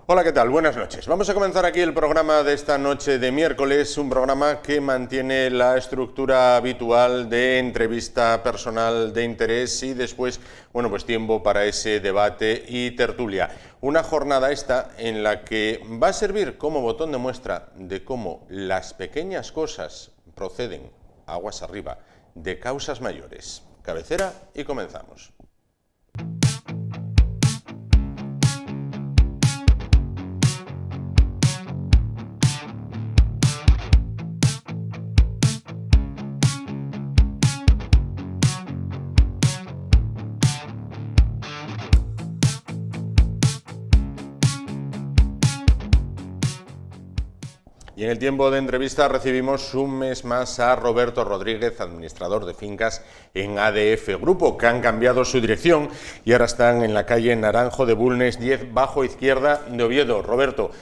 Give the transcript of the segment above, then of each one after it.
Hola, ¿qué tal? Buenas noches. Vamos a comenzar aquí el programa de esta noche de miércoles, un programa que mantiene la estructura habitual de entrevista personal de interés y después, bueno, pues tiempo para ese debate y tertulia. Una jornada esta en la que va a servir como botón de muestra de cómo las pequeñas cosas proceden aguas arriba de causas mayores. Cabecera y comenzamos. Y en el tiempo de entrevista recibimos un mes más a Roberto Rodríguez, administrador de fincas en ADF Grupo, que han cambiado su dirección y ahora están en la calle Naranjo de Bulnes 10, bajo izquierda de Oviedo. Roberto,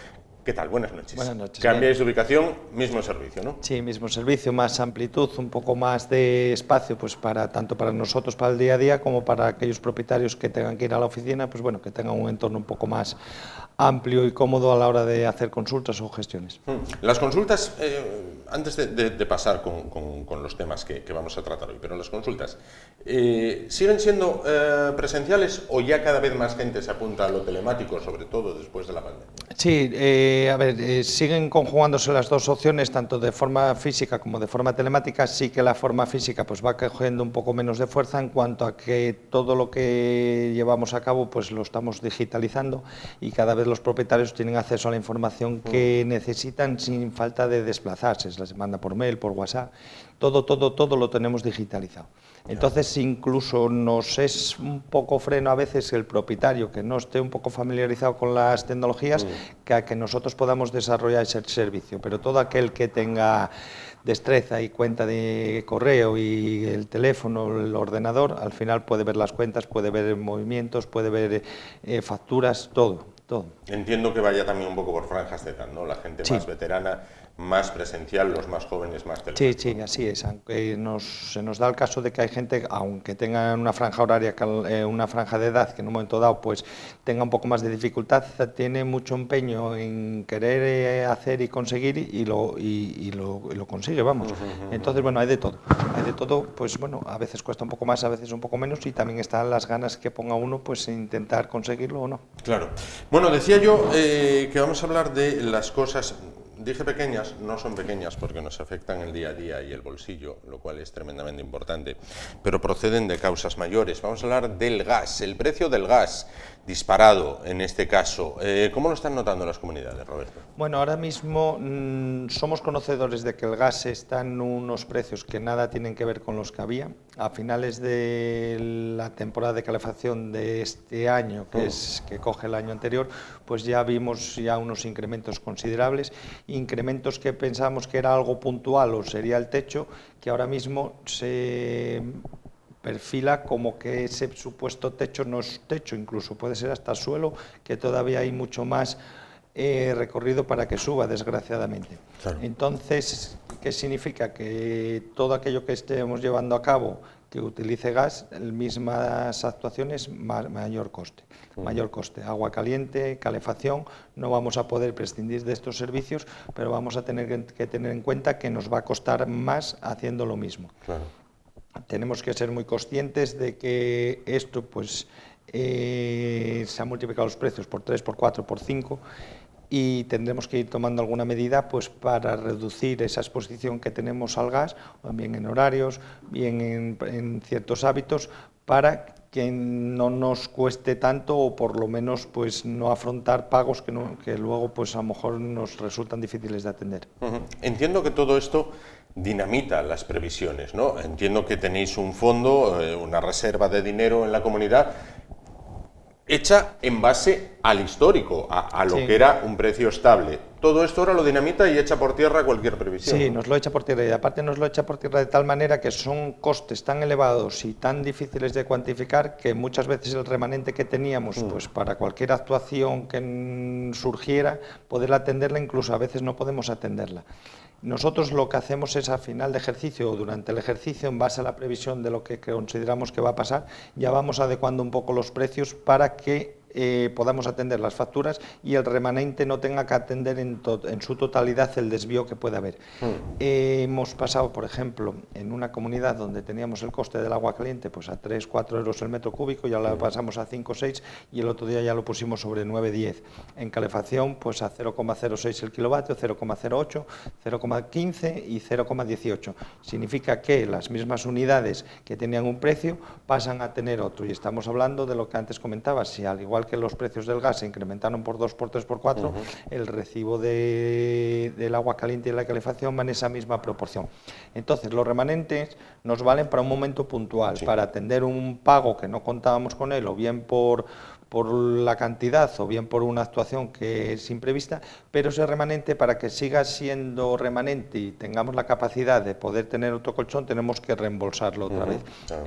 ¿qué tal? Buenas noches. Buenas noches. Cambiáis de ubicación, mismo servicio, ¿no? Sí, mismo servicio, más amplitud, un poco más de espacio, pues tanto para nosotros, para el día a día, como para aquellos propietarios que tengan que ir a la oficina, pues bueno, que tengan un entorno un poco más amplio y cómodo a la hora de hacer consultas o gestiones. Las consultas, antes de pasar con los temas que vamos a tratar hoy, pero las consultas, ¿siguen siendo presenciales o ya cada vez más gente se apunta a lo telemático, sobre todo después de la pandemia? Sí, siguen conjugándose las dos opciones, tanto de forma física como de forma telemática. Sí que la forma física pues va cogiendo un poco menos de fuerza en cuanto a que todo lo que llevamos a cabo pues lo estamos digitalizando y cada vez los propietarios tienen acceso a la información que necesitan sin falta de desplazarse. Se les manda por mail, por WhatsApp, todo lo tenemos digitalizado. Entonces incluso nos es un poco freno a veces el propietario que no esté un poco familiarizado con las tecnologías que a que nosotros podamos desarrollar ese servicio, pero todo aquel que tenga destreza y cuenta de correo y el teléfono, el ordenador, al final puede ver las cuentas, puede ver movimientos, puede ver facturas, todo. Entiendo que vaya también un poco por franjas de edad, ¿no? La gente más veterana, más presencial, los más jóvenes, más telemático. Sí, así es. Aunque se nos da el caso de que hay gente, aunque tenga una franja horaria, una franja de edad, que en un momento dado pues tenga un poco más de dificultad, tiene mucho empeño en querer hacer y conseguir y lo consigue, vamos. Entonces, bueno, hay de todo. Hay de todo, pues bueno, a veces cuesta un poco más, a veces un poco menos y también están las ganas que ponga uno pues intentar conseguirlo o no. Claro. Bueno, decía yo que vamos a hablar de las cosas, dije pequeñas, no son pequeñas porque nos afectan el día a día y el bolsillo, lo cual es tremendamente importante, pero proceden de causas mayores. Vamos a hablar del gas, el precio del gas disparado en este caso. ¿Cómo lo están notando las comunidades, Roberto? Bueno, ahora mismo somos conocedores de que el gas está en unos precios que nada tienen que ver con los que había. A finales de la temporada de calefacción de este año, que coge el año anterior, pues ya vimos ya unos incrementos considerables, incrementos que pensábamos que era algo puntual o sería el techo, que ahora mismo se perfila como que ese supuesto techo no es techo, incluso puede ser hasta suelo, que todavía hay mucho más recorrido para que suba, desgraciadamente. Claro. Entonces, ¿qué significa? Que todo aquello que estemos llevando a cabo que utilice gas, mismas actuaciones, mayor coste. Mayor coste, agua caliente, calefacción, no vamos a poder prescindir de estos servicios, pero vamos a tener que tener en cuenta que nos va a costar más haciendo lo mismo. Claro. Tenemos que ser muy conscientes de que esto pues se han multiplicado los precios por 3, por 4, por 5 y tendremos que ir tomando alguna medida pues para reducir esa exposición que tenemos al gas, bien en horarios, bien en ciertos hábitos, para que no nos cueste tanto o por lo menos pues no afrontar pagos que luego pues a lo mejor nos resultan difíciles de atender. Entiendo que todo esto dinamita las previsiones, ¿no? Entiendo que tenéis un fondo, una reserva de dinero en la comunidad hecha en base al histórico, a lo que era un precio estable. Todo esto ahora lo dinamita y echa por tierra cualquier previsión. Sí, nos lo echa por tierra y aparte nos lo echa por tierra de tal manera que son costes tan elevados y tan difíciles de cuantificar que muchas veces el remanente que teníamos pues para cualquier actuación que surgiera, poder atenderla, incluso a veces no podemos atenderla. Nosotros lo que hacemos es a final de ejercicio o durante el ejercicio, en base a la previsión de lo que consideramos que va a pasar, ya vamos adecuando un poco los precios para que podamos atender las facturas y el remanente no tenga que atender en su totalidad el desvío que pueda haber. Hemos pasado, por ejemplo, en una comunidad donde teníamos el coste del agua caliente pues a 3-4 euros el metro cúbico, ya la pasamos a 5-6 y el otro día ya lo pusimos sobre 9-10. En calefacción pues a 0,06 el kilovatio, 0,08, 0,15 y 0,18. Significa que las mismas unidades que tenían un precio pasan a tener otro, y estamos hablando de lo que antes comentaba, si al igual que los precios del gas se incrementaron por 2, por 3, por 4, el recibo del agua caliente y la calefacción va en esa misma proporción. Entonces, los remanentes nos valen para un momento puntual, para atender un pago que no contábamos con él, o bien por la cantidad o bien por una actuación que es imprevista, pero ese remanente, para que siga siendo remanente y tengamos la capacidad de poder tener otro colchón, tenemos que reembolsarlo otra vez.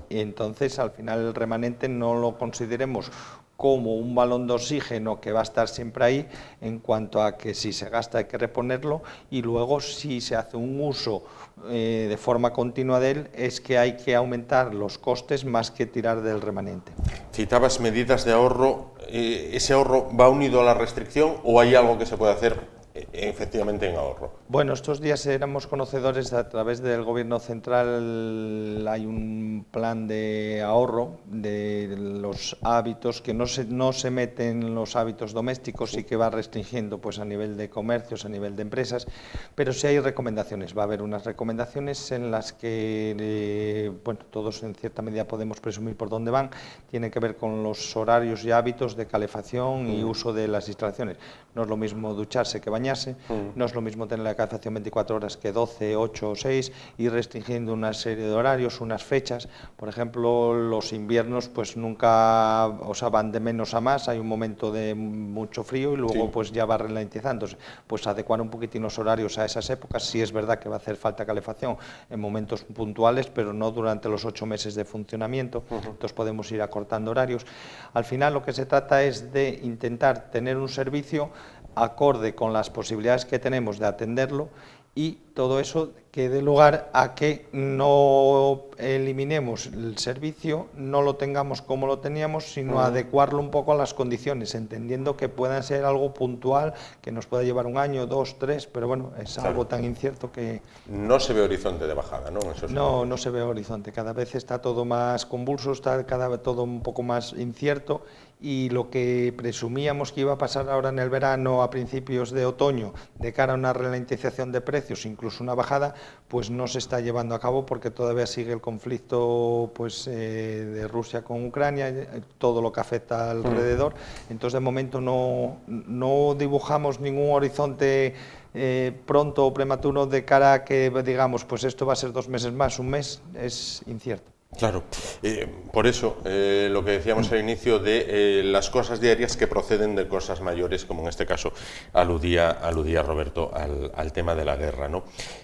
Y entonces, al final, el remanente no lo consideremos como un balón de oxígeno que va a estar siempre ahí, en cuanto a que si se gasta hay que reponerlo, y luego si se hace un uso de forma continua de él, es que hay que aumentar los costes más que tirar del remanente. Citabas medidas de ahorro. ¿Ese ahorro va unido a la restricción o hay algo que se puede hacer efectivamente en ahorro? Bueno, estos días éramos conocedores, a través del Gobierno central hay un plan de ahorro de los hábitos, que no se meten en los hábitos domésticos, sí que va restringiendo pues a nivel de comercios, a nivel de empresas, pero sí hay recomendaciones. Va a haber unas recomendaciones en las que bueno, todos en cierta medida podemos presumir por dónde van. Tiene que ver con los horarios y hábitos de calefacción y uso de las instalaciones. No es lo mismo ducharse que bañarse, no es lo mismo tener la calefacción 24 horas que 12, 8 o 6, y restringiendo una serie de horarios, unas fechas. Por ejemplo, los inviernos pues nunca, o sea, van de menos a más, hay un momento de mucho frío y luego pues ya va ralentizándose. Pues adecuar un poquitín los horarios a esas épocas. Sí es verdad que va a hacer falta calefacción en momentos puntuales, pero no durante los 8 meses de funcionamiento, entonces podemos ir acortando horarios. Al final lo que se trata es de intentar tener un servicio acorde con las posibilidades que tenemos de atenderlo, y todo eso que dé lugar a que no eliminemos el servicio, no lo tengamos como lo teníamos, sino adecuarlo un poco a las condiciones, entendiendo que pueda ser algo puntual, que nos pueda llevar 1 año, 2, 3, pero bueno, es algo tan incierto que... No se ve horizonte de bajada, ¿no? No se ve horizonte, cada vez está todo más convulso, está cada vez todo un poco más incierto, y lo que presumíamos que iba a pasar ahora en el verano, a principios de otoño, de cara a una ralentización de precios, incluso una bajada, pues no se está llevando a cabo, porque todavía sigue el conflicto pues, de Rusia con Ucrania, todo lo que afecta alrededor. Entonces, de momento no dibujamos ningún horizonte pronto o prematuro de cara a que digamos, pues esto va a ser 2 meses más, 1 mes, es incierto. Claro, por eso lo que decíamos al inicio de las cosas diarias que proceden de cosas mayores, como en este caso aludía Roberto al tema de la guerra, ¿no?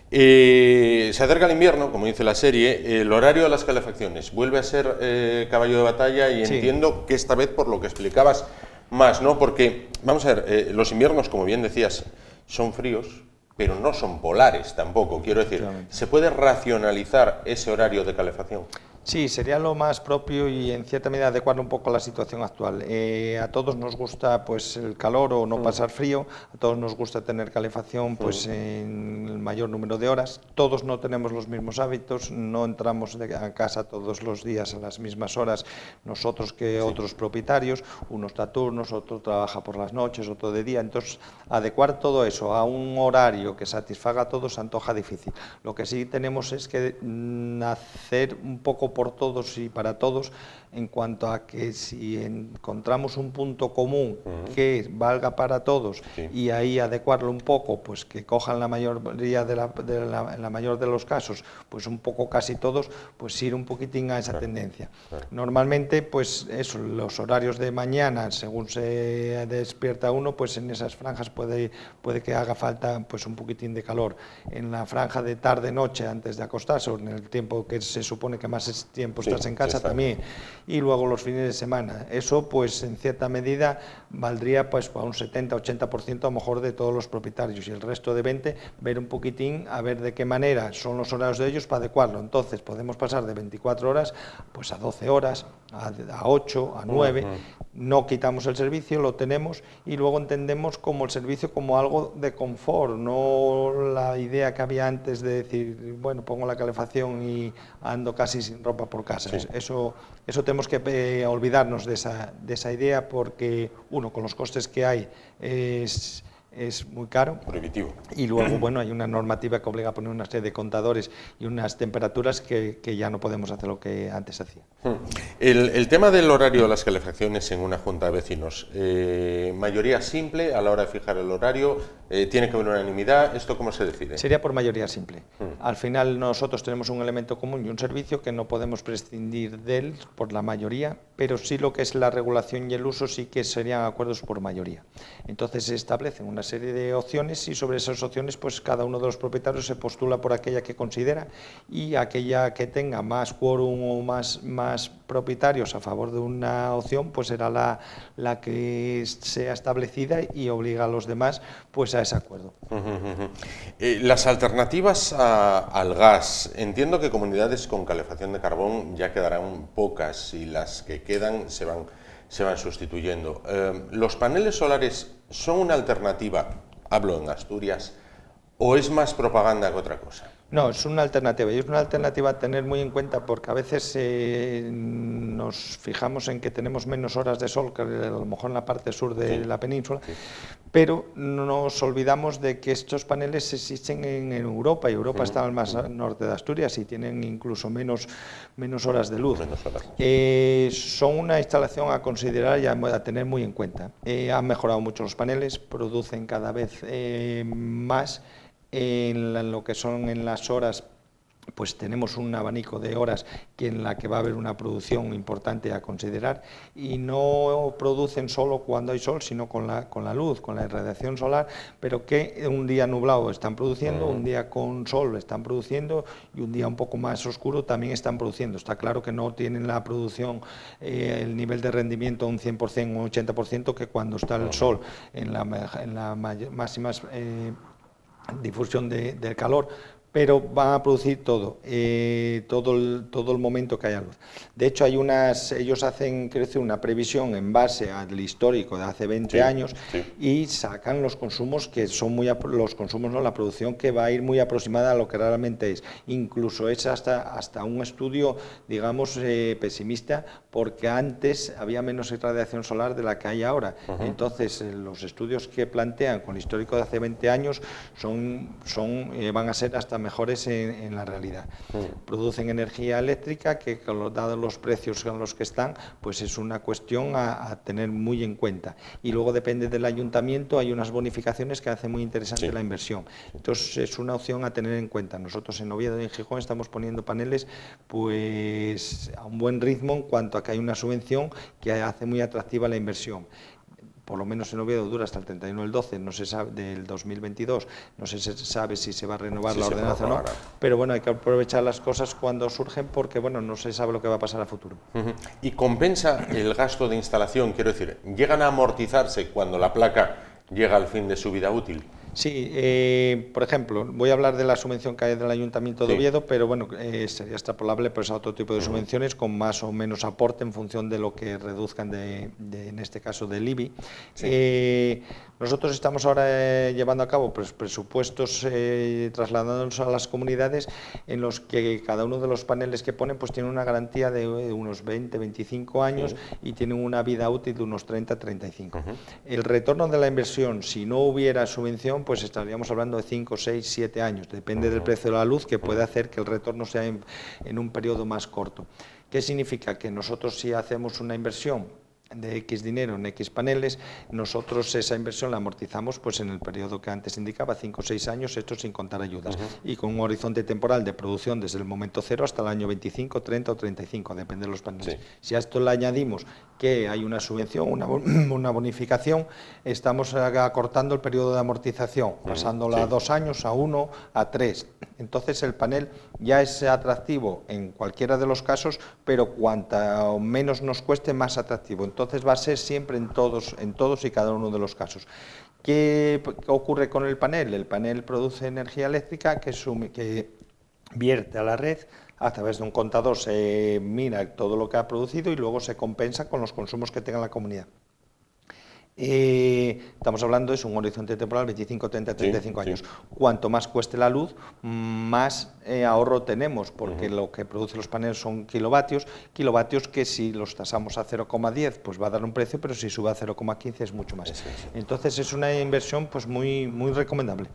Se acerca el invierno, como dice la serie, el horario de las calefacciones vuelve a ser caballo de batalla, y entiendo que esta vez, por lo que explicabas, más, ¿no? Porque, vamos a ver, los inviernos, como bien decías, son fríos, pero no son polares tampoco. Quiero decir, ¿se puede racionalizar ese horario de calefacción? Sí, sería lo más propio y en cierta medida adecuarlo un poco a la situación actual. A todos nos gusta pues el calor o no pasar frío, a todos nos gusta tener calefacción pues en el mayor número de horas. Todos no tenemos los mismos hábitos, no entramos a casa todos los días a las mismas horas nosotros que otros propietarios, uno está a turnos, otro trabaja por las noches, otro de día. Entonces, adecuar todo eso a un horario que satisfaga a todos se antoja difícil. Lo que sí tenemos es que hacer un poco por todos y para todos, en cuanto a que si encontramos un punto común que valga para todos, y ahí adecuarlo un poco, pues que cojan la mayoría la mayor de los casos, pues un poco casi todos, pues ir un poquitín a esa tendencia. Normalmente, pues eso, los horarios de mañana, según se despierta uno, pues en esas franjas puede que haga falta pues un poquitín de calor. En la franja de tarde-noche, antes de acostarse, o en el tiempo que se supone que más tiempo estás en casa, también. Y luego los fines de semana. Eso, pues en cierta medida, valdría pues para un 70-80% a lo mejor de todos los propietarios, y el resto de 20, ver un poquitín a ver de qué manera son los horarios de ellos para adecuarlo. Entonces podemos pasar de 24 horas pues a 12 horas, a 8, a 9, no quitamos el servicio, lo tenemos y luego entendemos como el servicio como algo de confort, no la idea que había antes de decir, bueno, pongo la calefacción y ando casi sin ropa por casa. Sí. Eso tenemos que olvidarnos de esa idea porque, uno, con los costes que hay es muy caro. Prohibitivo. Y luego, bueno, hay una normativa que obliga a poner una serie de contadores y unas temperaturas que ya no podemos hacer lo que antes hacía. El tema del horario de las calefacciones en una junta de vecinos, mayoría simple a la hora de fijar el horario, tiene que haber unanimidad, ¿esto cómo se decide? Sería por mayoría simple. Al final nosotros tenemos un elemento común y un servicio que no podemos prescindir de él por la mayoría, pero sí lo que es la regulación y el uso sí que serían acuerdos por mayoría. Entonces se establecen una serie de opciones y sobre esas opciones pues cada uno de los propietarios se postula por aquella que considera y aquella que tenga más quórum o más propietarios a favor de una opción pues será la que sea establecida y obliga a los demás pues a ese acuerdo. Las alternativas al gas, entiendo que comunidades con calefacción de carbón ya quedarán pocas y las que quedan se van sustituyendo. ¿Los paneles solares son una alternativa, hablo en Asturias, o es más propaganda que otra cosa? No, es una alternativa y es una alternativa a tener muy en cuenta porque a veces nos fijamos en que tenemos menos horas de sol que a lo mejor en la parte sur de la península, pero nos olvidamos de que estos paneles existen en Europa y Europa está al más norte de Asturias y tienen incluso menos horas de luz. Son una instalación a considerar y a tener muy en cuenta. Han mejorado mucho los paneles, producen cada vez más. En lo que son en las horas, pues tenemos un abanico de horas en la que va a haber una producción importante a considerar y no producen solo cuando hay sol, sino con la luz, con la irradiación solar, pero que un día nublado están produciendo, un día con sol están produciendo y un día un poco más oscuro también están produciendo. Está claro que no tienen la producción, el nivel de rendimiento un 100% o un 80% que cuando está el sol en la máxima difusión del calor, pero van a producir todo el momento que haya luz. De hecho, ellos hacen crecer una previsión en base al histórico de hace 20 años y sacan los consumos que son la producción que va a ir muy aproximada a lo que realmente es. Incluso es hasta un estudio, digamos, pesimista, porque antes había menos irradiación solar de la que hay ahora. Entonces, los estudios que plantean con el histórico de hace 20 años van a ser hasta mejores en la realidad. Producen energía eléctrica que, dados los precios en los que están, pues es una cuestión a tener muy en cuenta. Y luego depende del ayuntamiento, hay unas bonificaciones que hacen muy interesante la inversión. Entonces es una opción a tener en cuenta. Nosotros en Oviedo y en Gijón estamos poniendo paneles pues a un buen ritmo en cuanto a que hay una subvención que hace muy atractiva la inversión. Por lo menos en Oviedo dura hasta el 31 del 12, no se sabe, del 2022, no se sabe si se va a renovar la ordenación o no, pero bueno, hay que aprovechar las cosas cuando surgen porque bueno, no se sabe lo que va a pasar a futuro. ¿Y compensa el gasto de instalación? Quiero decir, ¿llegan a amortizarse cuando la placa llega al fin de su vida útil? Sí, por ejemplo, voy a hablar de la subvención que hay del Ayuntamiento de Oviedo, pero bueno, sería extrapolable pues, a otro tipo de subvenciones con más o menos aporte en función de lo que reduzcan en este caso del IBI. Nosotros estamos ahora llevando a cabo pues, presupuestos trasladándonos a las comunidades en los que cada uno de los paneles que ponen pues tiene una garantía de unos 20-25 años y tienen una vida útil de unos 30-35. El retorno de la inversión, si no hubiera subvención, pues estaríamos hablando de 5, 6, 7 años. Depende del precio de la luz, que puede hacer que el retorno sea en un periodo más corto. ¿Qué significa? Que nosotros si hacemos una inversión de X dinero en X paneles, nosotros esa inversión la amortizamos pues en el periodo que antes indicaba, 5 o 6 años, esto sin contar ayudas, y con un horizonte temporal de producción desde el momento cero hasta el año 25, 30 o 35, depende de los paneles. Si a esto le añadimos que hay una subvención, una bonificación, estamos acortando el periodo de amortización, pasándola a 2 años, a 1, a 3. Entonces el panel ya es atractivo en cualquiera de los casos, pero cuanto menos nos cueste, más atractivo. Entonces va a ser siempre en todos y cada uno de los casos. ¿Qué ocurre con el panel? El panel produce energía eléctrica que vierte a la red a través de un contador se mira todo lo que ha producido y luego se compensa con los consumos que tenga la comunidad. Estamos hablando de un horizonte temporal 25, 30, 35 años. Cuanto más cueste la luz, más ahorro tenemos, porque lo que producen los paneles son kilovatios que si los tasamos a 0,10 pues va a dar un precio, pero si sube a 0,15 es mucho más. Entonces es una inversión pues muy recomendable.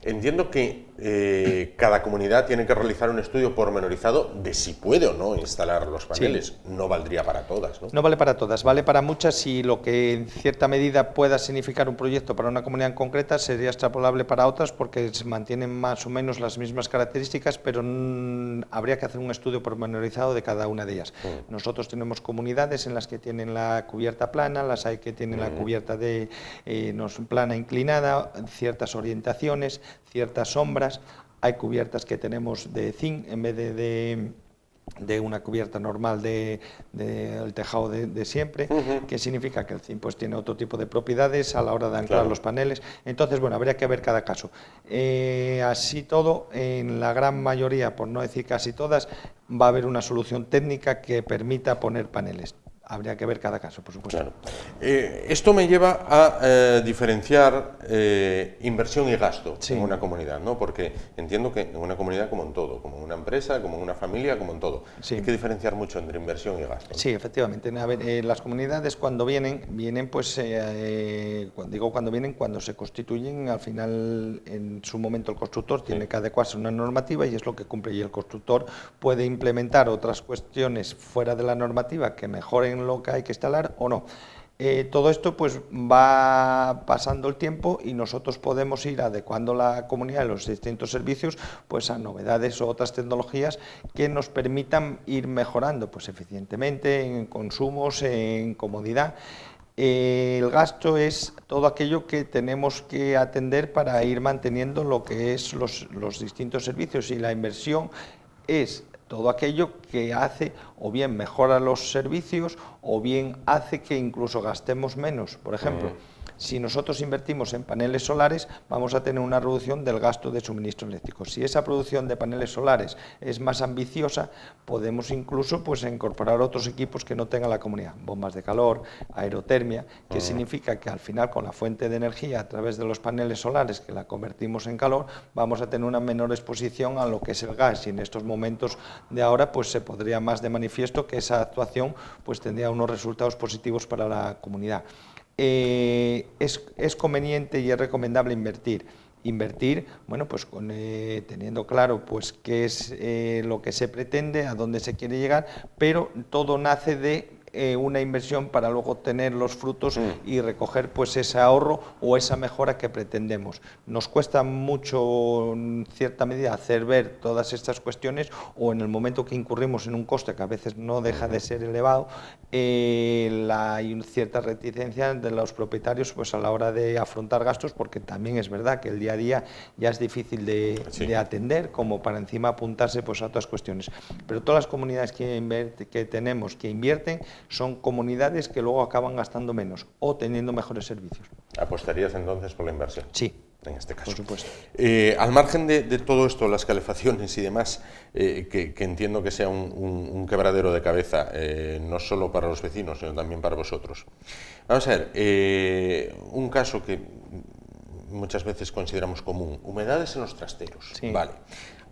Entiendo que cada comunidad tiene que realizar un estudio pormenorizado de si puede o no instalar los paneles. No valdría para todas, ¿no? No vale para todas, vale para muchas, y lo que en cierta medida pueda significar un proyecto para una comunidad en concreta sería extrapolable para otras, porque se mantienen más o menos las mismas características, pero habría que hacer un estudio pormenorizado de cada una de ellas. Nosotros tenemos comunidades en las que tienen la cubierta plana, las hay que tienen la cubierta plana inclinada, ciertas orientaciones, ciertas sombras. Hay cubiertas que tenemos de zinc en vez de una cubierta normal del tejado de siempre, que significa que el zinc pues tiene otro tipo de propiedades a la hora de anclar los paneles. Entonces, bueno, habría que ver cada caso. Así todo, en la gran mayoría, por no decir casi todas, va a haber una solución técnica que permita poner paneles. Habría que ver cada caso, por supuesto. Claro. Esto me lleva a diferenciar inversión y gasto en una comunidad, ¿no? Porque entiendo que en una comunidad, como en todo, como en una empresa, como en una familia, como en todo, hay que diferenciar mucho entre inversión y gasto, ¿no? Sí, efectivamente. A ver, las comunidades cuando vienen pues, cuando se constituyen, al final, en su momento el constructor tiene que adecuarse a una normativa y es lo que cumple, y el constructor puede implementar otras cuestiones fuera de la normativa que mejoren lo que hay que instalar o no. Todo esto pues va pasando el tiempo y nosotros podemos ir adecuando la comunidad de los distintos servicios pues a novedades o otras tecnologías que nos permitan ir mejorando pues eficientemente en consumos, en comodidad. El gasto es todo aquello que tenemos que atender para ir manteniendo lo que es los distintos servicios, y la inversión es todo aquello que hace o bien mejora los servicios o bien hace que incluso gastemos menos. Por ejemplo, si nosotros invertimos en paneles solares, vamos a tener una reducción del gasto de suministro eléctrico. Si esa producción de paneles solares es más ambiciosa, podemos incluso pues, incorporar otros equipos que no tenga la comunidad, bombas de calor, aerotermia, que significa que al final con la fuente de energía a través de los paneles solares que la convertimos en calor, vamos a tener una menor exposición a lo que es el gas, y en estos momentos de ahora pues se podría más de manifiesto que esa actuación pues tendría unos resultados positivos para la comunidad. Es conveniente y es recomendable invertir, bueno, pues teniendo claro pues qué es lo que se pretende, a dónde se quiere llegar, pero todo nace de una inversión para luego tener los frutos y recoger pues ese ahorro o esa mejora que pretendemos. Nos cuesta mucho, en cierta medida, hacer ver todas estas cuestiones, o en el momento que incurrimos en un coste que a veces no deja de ser elevado, hay cierta reticencia de los propietarios pues a la hora de afrontar gastos, porque también es verdad que el día a día ya es difícil de atender como para encima apuntarse pues a otras cuestiones. Pero todas las comunidades que tenemos que invierten son comunidades que luego acaban gastando menos o teniendo mejores servicios. ¿Apostarías entonces por la inversión? Sí. En este caso. Por supuesto. Al margen de todo esto, las calefacciones y demás, que entiendo que sea un quebradero de cabeza, no solo para los vecinos, sino también para vosotros. Vamos a ver, un caso que muchas veces consideramos común: humedades en los trasteros. Sí. Vale.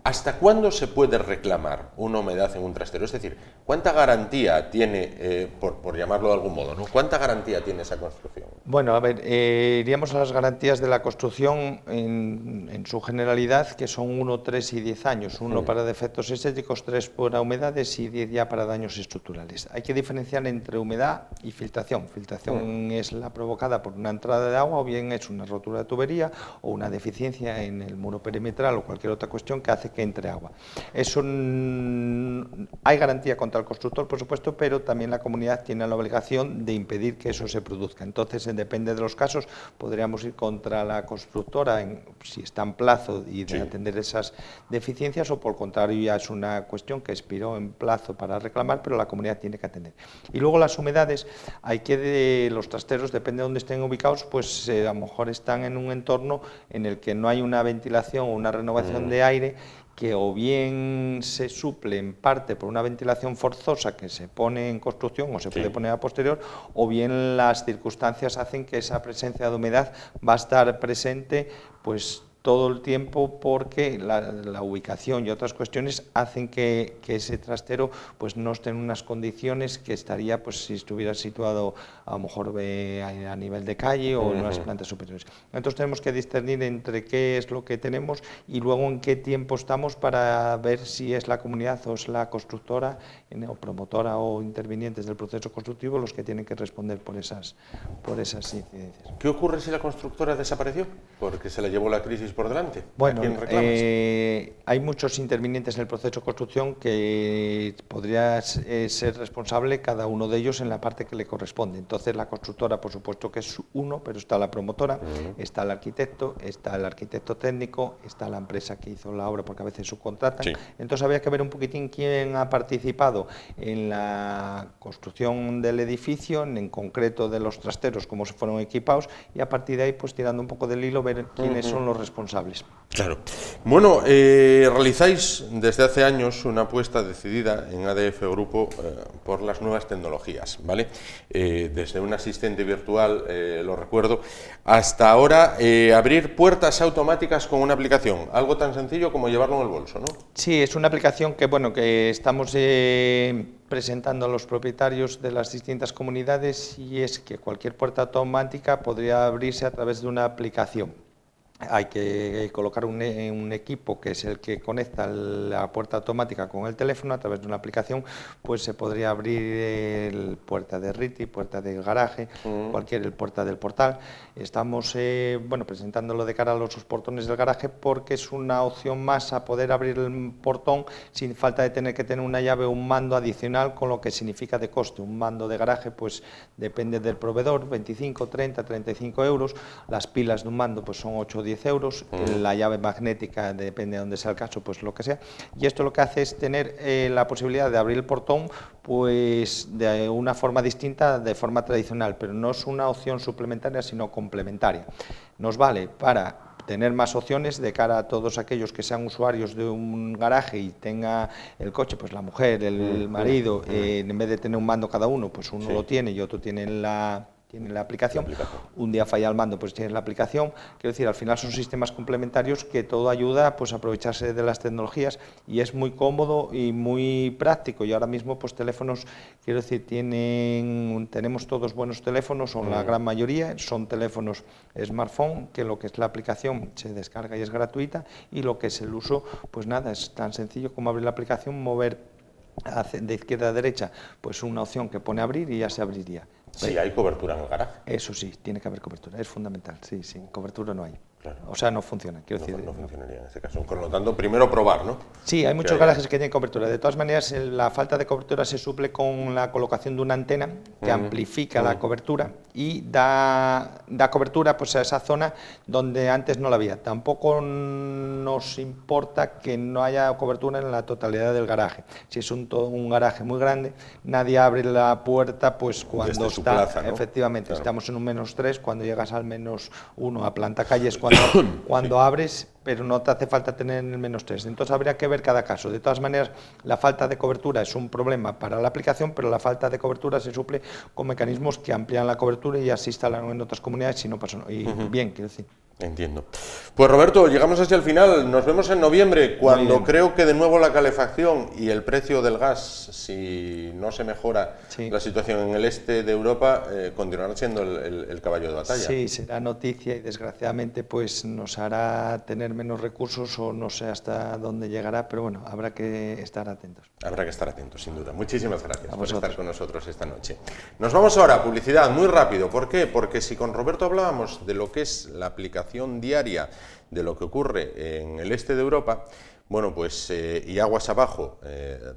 ¿Hasta cuándo se puede reclamar una humedad en un trastero? Es decir, ¿cuánta garantía tiene, por llamarlo de algún modo, ¿no? ¿Cuánta garantía tiene esa construcción? Bueno, a ver, iríamos a las garantías de la construcción en su generalidad, que son 1, 3 y 10 años. 1 para defectos estéticos, 3 para humedades y 10 ya para daños estructurales. Hay que diferenciar entre humedad y filtración. Filtración es la provocada por una entrada de agua, o bien es una rotura de tubería o una deficiencia en el muro perimetral o cualquier otra cuestión que hace que entre agua. Eso hay garantía contra el constructor, por supuesto, pero también la comunidad tiene la obligación de impedir que eso se produzca. Entonces, depende de los casos, podríamos ir contra la constructora si está en plazo y de atender esas deficiencias, o por el contrario ya es una cuestión que expiró en plazo para reclamar, pero la comunidad tiene que atender. Y luego las humedades, los trasteros, depende de dónde estén ubicados, pues a lo mejor están en un entorno en el que no hay una ventilación o una renovación de aire, que o bien se suple en parte por una ventilación forzosa que se pone en construcción o se puede poner a posterior, o bien las circunstancias hacen que esa presencia de humedad va a estar presente pues todo el tiempo, porque la ubicación y otras cuestiones hacen que ese trastero pues no esté en unas condiciones que estaría pues si estuviera situado a lo mejor a nivel de calle o en unas plantas superiores. Entonces tenemos que discernir entre qué es lo que tenemos y luego en qué tiempo estamos para ver si es la comunidad o es la constructora o promotora o intervinientes del proceso constructivo los que tienen que responder por esas incidencias. ¿Qué ocurre si la constructora desapareció? Porque se la llevó la crisis por delante. Bueno, ¿A quién reclamas? hay muchos intervinientes en el proceso de construcción que podría ser responsable cada uno de ellos en la parte que le corresponde. Entonces la constructora, por supuesto que es uno, pero está la promotora, está el arquitecto técnico, está la empresa que hizo la obra, porque a veces subcontratan. Sí. Entonces habría que ver un poquitín quién ha participado en la construcción del edificio, en concreto de los trasteros, cómo se fueron equipados, y a partir de ahí, pues tirando un poco del hilo, ver quiénes son los responsables. Claro. Bueno, realizáis desde hace años una apuesta decidida en ADF Grupo por las nuevas tecnologías, ¿vale? Desde un asistente virtual, lo recuerdo, hasta ahora abrir puertas automáticas con una aplicación, algo tan sencillo como llevarlo en el bolso, ¿no? Sí, es una aplicación que, bueno, que estamos presentando a los propietarios de las distintas comunidades, y es que cualquier puerta automática podría abrirse a través de una aplicación. Hay que colocar un equipo que es el que conecta la puerta automática con el teléfono. A través de una aplicación pues se podría abrir puerta de RITI, puerta del garaje, cualquier puerta del portal. Estamos presentándolo de cara a los portones del garaje porque es una opción más a poder abrir el portón sin falta de tener que tener una llave o un mando adicional, con lo que significa de coste. Un mando de garaje pues depende del proveedor, 25, 30, 35 euros. Las pilas de un mando pues son 8 o 10 euros, la llave magnética, depende de dónde sea el caso, pues lo que sea. Y esto lo que hace es tener la posibilidad de abrir el portón pues de una forma distinta, de forma tradicional, pero no es una opción suplementaria, sino complementaria. Nos vale para tener más opciones de cara a todos aquellos que sean usuarios de un garaje y tenga el coche, pues la mujer, el marido, en vez de tener un mando cada uno, pues uno lo tiene y otro tiene la aplicación. Un día falla el mando, pues tienes la aplicación. Quiero decir, al final son sistemas complementarios que todo ayuda pues a aprovecharse de las tecnologías, y es muy cómodo y muy práctico. Y ahora mismo pues teléfonos, quiero decir, tenemos todos buenos teléfonos, o la gran mayoría son teléfonos smartphone, que lo que es la aplicación se descarga y es gratuita, y lo que es el uso, pues nada, es tan sencillo como abrir la aplicación, mover de izquierda a derecha pues una opción que pone abrir y ya se abriría. Sí, hay cobertura en el garaje. Eso sí, tiene que haber cobertura, es fundamental. Sí, sin cobertura no hay. Claro. O sea, no funciona, quiero decir. No funcionaría en este caso. Por lo tanto, primero probar, ¿no? Sí, hay muchos garajes que tienen cobertura. De todas maneras, la falta de cobertura se suple con la colocación de una antena que amplifica la cobertura y da cobertura pues a esa zona donde antes no la había. Tampoco nos importa que no haya cobertura en la totalidad del garaje. Si es un garaje muy grande, nadie abre la puerta pues cuando desde su plaza, ¿no? Efectivamente, Claro. estamos en un -3, cuando llegas al -1 a planta calle es cuando abres, pero no te hace falta tener el -3. Entonces habría que ver cada caso. De todas maneras, la falta de cobertura es un problema para la aplicación, pero la falta de cobertura se suple con mecanismos que amplían la cobertura y ya se instalan en otras comunidades y no pasa nada. Y bien, quiero decir. Entiendo. Pues Roberto, llegamos hacia el final. Nos vemos en noviembre, cuando creo que de nuevo la calefacción y el precio del gas, si no se mejora la situación en el este de Europa, continuará siendo el caballo de batalla. Sí, será noticia y desgraciadamente pues nos hará tener menos recursos, o no sé hasta dónde llegará, pero bueno, habrá que estar atentos. Habrá que estar atentos, sin duda. Muchísimas gracias por vosotros. estar con nosotros esta noche. Nos vamos ahora a publicidad, muy rápido. ¿Por qué? Porque si con Roberto hablábamos de lo que es la aplicación diaria de lo que ocurre en el este de Europa, bueno, pues y aguas abajo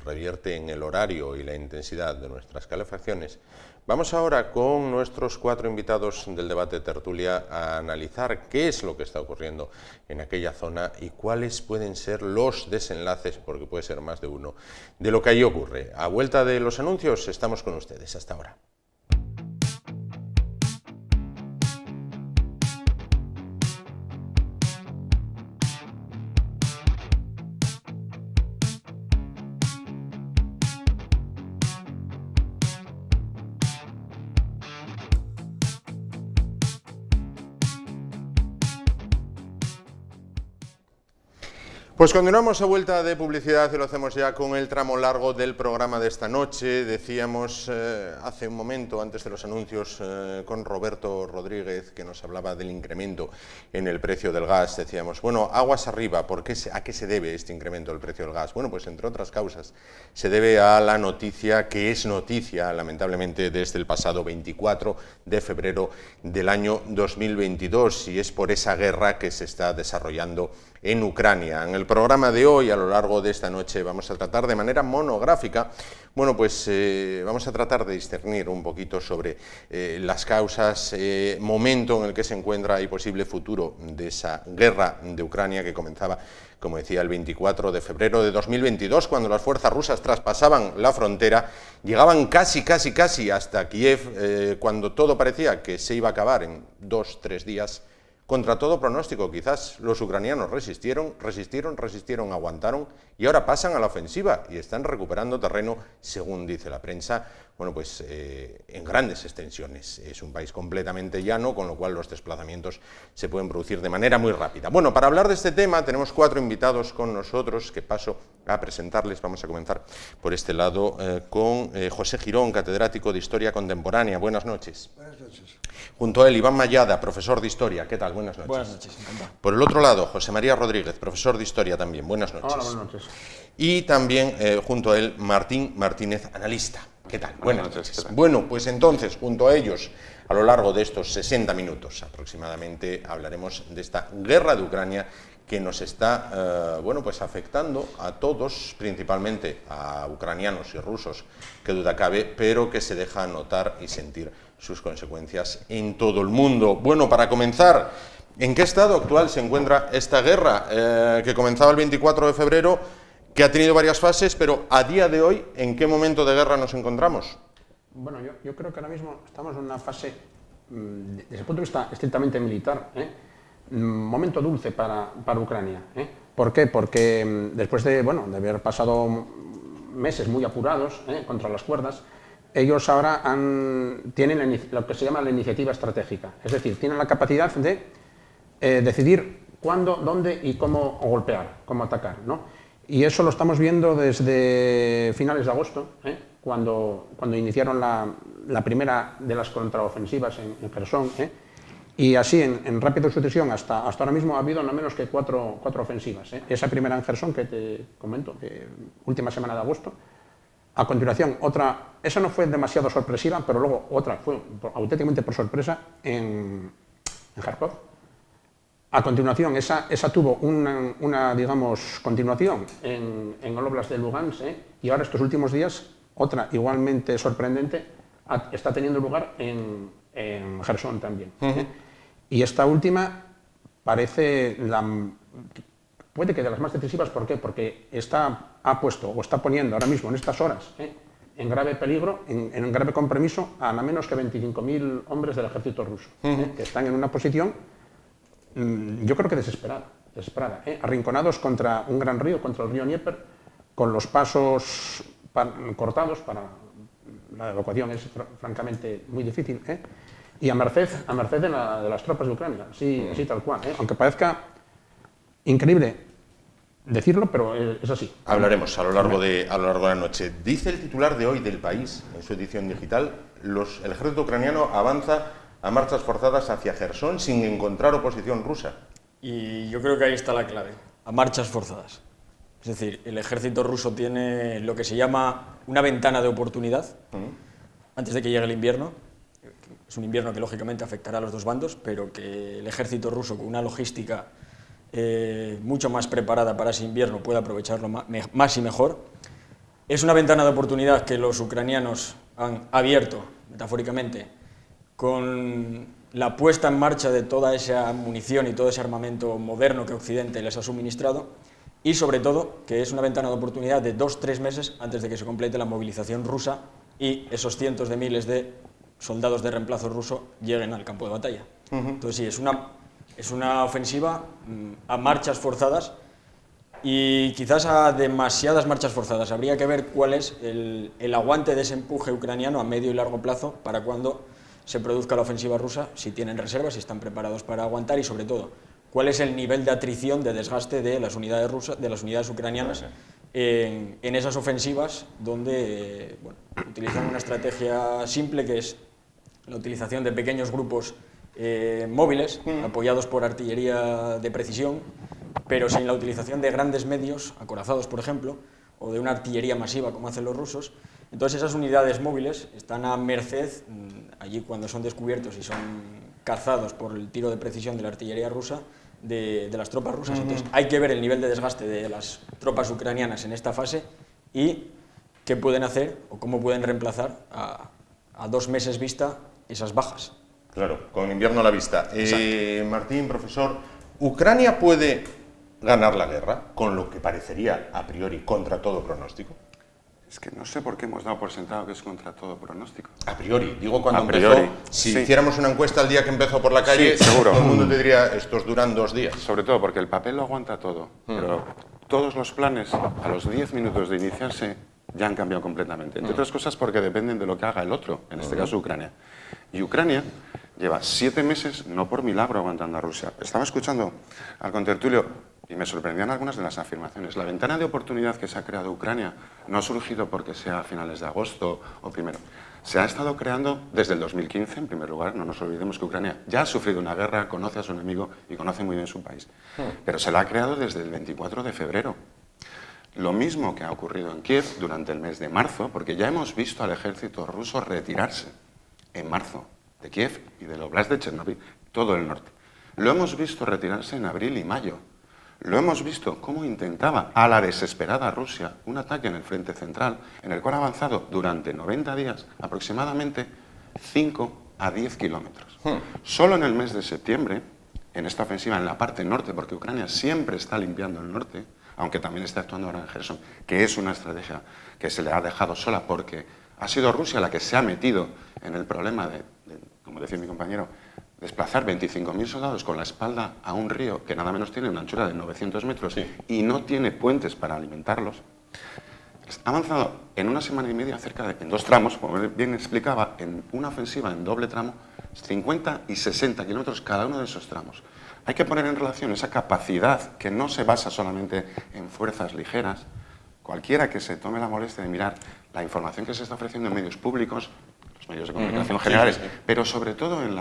revierte en el horario y la intensidad de nuestras calefacciones, vamos ahora con nuestros 4 invitados del debate tertulia a analizar qué es lo que está ocurriendo en aquella zona y cuáles pueden ser los desenlaces, porque puede ser más de uno, de lo que allí ocurre. A vuelta de los anuncios estamos con ustedes. Hasta ahora. Pues continuamos a vuelta de publicidad y lo hacemos ya con el tramo largo del programa de esta noche. Decíamos hace un momento, antes de los anuncios, con Roberto Rodríguez, que nos hablaba del incremento en el precio del gas. Decíamos, bueno, aguas arriba, ¿a qué se debe este incremento del precio del gas? Bueno, pues entre otras causas, se debe a la noticia, que es noticia, lamentablemente, desde el pasado 24 de febrero del año 2022, y es por esa guerra que se está desarrollando en Ucrania. En el programa de hoy, a lo largo de esta noche, vamos a tratar de manera monográfica, bueno, pues vamos a tratar de discernir un poquito sobre las causas, momento en el que se encuentra y posible futuro de esa guerra de Ucrania que comenzaba, como decía, el 24 de febrero de 2022, cuando las fuerzas rusas traspasaban la frontera, llegaban casi hasta Kiev, cuando todo parecía que se iba a acabar en 2-3 días. Contra todo pronóstico, quizás los ucranianos resistieron, aguantaron y ahora pasan a la ofensiva y están recuperando terreno, según dice la prensa, bueno, pues en grandes extensiones. Es un país completamente llano, con lo cual los desplazamientos se pueden producir de manera muy rápida. Bueno, para hablar de este tema tenemos 4 invitados con nosotros, que paso a presentarles. Vamos a comenzar por este lado con José Girón, catedrático de Historia Contemporánea. Buenas noches. Buenas noches. Junto a él, Iván Mayada, profesor de Historia. ¿Qué tal? Buenas noches. Buenas noches, encantado. Por el otro lado, José María Rodríguez, profesor de Historia también. Buenas noches. Hola, buenas noches. Y también, junto a él, Martín Martínez, analista. ¿Qué tal? Buenas noches. ¿Qué tal? Bueno, pues entonces, junto a ellos, a lo largo de estos 60 minutos aproximadamente, hablaremos de esta guerra de Ucrania que nos está, bueno, pues afectando a todos, principalmente a ucranianos y rusos, que duda cabe, pero que se deja notar y sentir sus consecuencias en todo el mundo. Bueno, para comenzar, ¿en qué estado actual se encuentra esta guerra que comenzaba el 24 de febrero, que ha tenido varias fases, pero a día de hoy, ¿en qué momento de guerra nos encontramos? Bueno, yo creo que ahora mismo estamos en una fase, desde el punto de vista estrictamente militar, momento dulce para Ucrania. ¿Por qué? Porque después de haber pasado meses muy apurados contra las cuerdas, ellos ahora tienen lo que se llama la iniciativa estratégica, es decir, tienen la capacidad de decidir cuándo, dónde y cómo golpear, cómo atacar, ¿no? Y eso lo estamos viendo desde finales de agosto, cuando iniciaron la primera de las contraofensivas en Jersón, y así en rápida sucesión hasta ahora mismo ha habido no menos que cuatro ofensivas. Esa primera en Jersón, que te comento, última semana de agosto. A continuación, otra, esa no fue demasiado sorpresiva, pero luego otra fue auténticamente por sorpresa en Kharkov. A continuación, esa tuvo una digamos, continuación en el Oblast de Lugansk, y ahora estos últimos días, otra igualmente sorprendente está teniendo lugar en Jersón también. Y esta última parece puede que de las más decisivas. ¿Por qué? Porque ha puesto o está poniendo ahora mismo en estas horas en grave peligro, en grave compromiso a nada menos que 25.000 hombres del ejército ruso, que están en una posición, yo creo que desesperada, arrinconados contra un gran río, contra el río Dnieper, con los pasos cortados para la evacuación es francamente muy difícil, y a merced de las tropas de Ucrania, así tal cual, aunque parezca increíble decirlo, pero es así. Hablaremos a lo largo de la noche. Dice el titular de hoy del País, en su edición digital, el ejército ucraniano avanza a marchas forzadas hacia Jersón sin encontrar oposición rusa. Y yo creo que ahí está la clave, a marchas forzadas. Es decir, el ejército ruso tiene lo que se llama una ventana de oportunidad antes de que llegue el invierno. Es un invierno que lógicamente afectará a los dos bandos, pero que el ejército ruso, con una logística mucho más preparada para ese invierno, puede aprovecharlo más y mejor. Es una ventana de oportunidad que los ucranianos han abierto, metafóricamente, con la puesta en marcha de toda esa munición y todo ese armamento moderno que Occidente les ha suministrado, y sobre todo que es una ventana de oportunidad de 2-3 meses antes de que se complete la movilización rusa y esos cientos de miles de soldados de reemplazo ruso lleguen al campo de batalla. Entonces sí, es una ofensiva a marchas forzadas, y quizás a demasiadas marchas forzadas. Habría que ver cuál es el aguante de ese empuje ucraniano a medio y largo plazo para cuando se produzca la ofensiva rusa, si tienen reservas, si están preparados para aguantar, y sobre todo cuál es el nivel de atrición, de desgaste de las unidades rusas, de las unidades ucranianas en esas ofensivas donde utilizan una estrategia simple que es la utilización de pequeños grupos móviles apoyados por artillería de precisión, pero sin la utilización de grandes medios, acorazados por ejemplo, o de una artillería masiva como hacen los rusos. Entonces esas unidades móviles están a merced, allí cuando son descubiertos y son cazados por el tiro de precisión de la artillería rusa, de las tropas rusas. Entonces hay que ver el nivel de desgaste de las tropas ucranianas en esta fase y qué pueden hacer o cómo pueden reemplazar a 2 meses vista esas bajas. Claro, con invierno a la vista. Martín, profesor, ¿Ucrania puede ganar la guerra con lo que parecería a priori contra todo pronóstico? Es que no sé por qué hemos dado por sentado que es contra todo pronóstico. A priori, digo cuando A priori, empezó, si sí. hiciéramos una encuesta el día que empezó por la calle, Sí, seguro. todo el mundo te diría, estos duran 2 días. Sobre todo porque el papel lo aguanta todo, pero todos los planes a los 10 minutos de iniciarse ya han cambiado completamente. Entre otras cosas porque dependen de lo que haga el otro, en este caso Ucrania. Y Ucrania lleva 7 meses, no por milagro, aguantando a Rusia. Estaba escuchando al contertulio y me sorprendían algunas de las afirmaciones. La ventana de oportunidad que se ha creado Ucrania no ha surgido porque sea a finales de agosto o primero. Se ha estado creando desde el 2015, en primer lugar. No nos olvidemos que Ucrania ya ha sufrido una guerra, conoce a su enemigo y conoce muy bien su país. Pero se la ha creado desde el 24 de febrero. Lo mismo que ha ocurrido en Kiev durante el mes de marzo, porque ya hemos visto al ejército ruso retirarse en marzo de Kiev y del Oblast de Chernobyl, todo el norte. Lo hemos visto retirarse en abril y mayo. Lo hemos visto cómo intentaba a la desesperada Rusia un ataque en el frente central, en el cual ha avanzado durante 90 días aproximadamente 5 a 10 kilómetros. Solo en el mes de septiembre, en esta ofensiva en la parte norte, porque Ucrania siempre está limpiando el norte, aunque también está actuando ahora en Gerson, que es una estrategia que se le ha dejado sola porque ha sido Rusia la que se ha metido en el problema de como decía mi compañero, desplazar 25.000 soldados con la espalda a un río que nada menos tiene una anchura de 900 metros y no tiene puentes para alimentarlos. Ha avanzado en 1 semana y media en 2 tramos, como bien explicaba, en una ofensiva en doble tramo, 50 y 60 kilómetros cada uno de esos tramos. Hay que poner en relación esa capacidad que no se basa solamente en fuerzas ligeras. Cualquiera que se tome la molestia de mirar la información que se está ofreciendo en medios públicos, los medios de comunicación generales, pero sobre todo en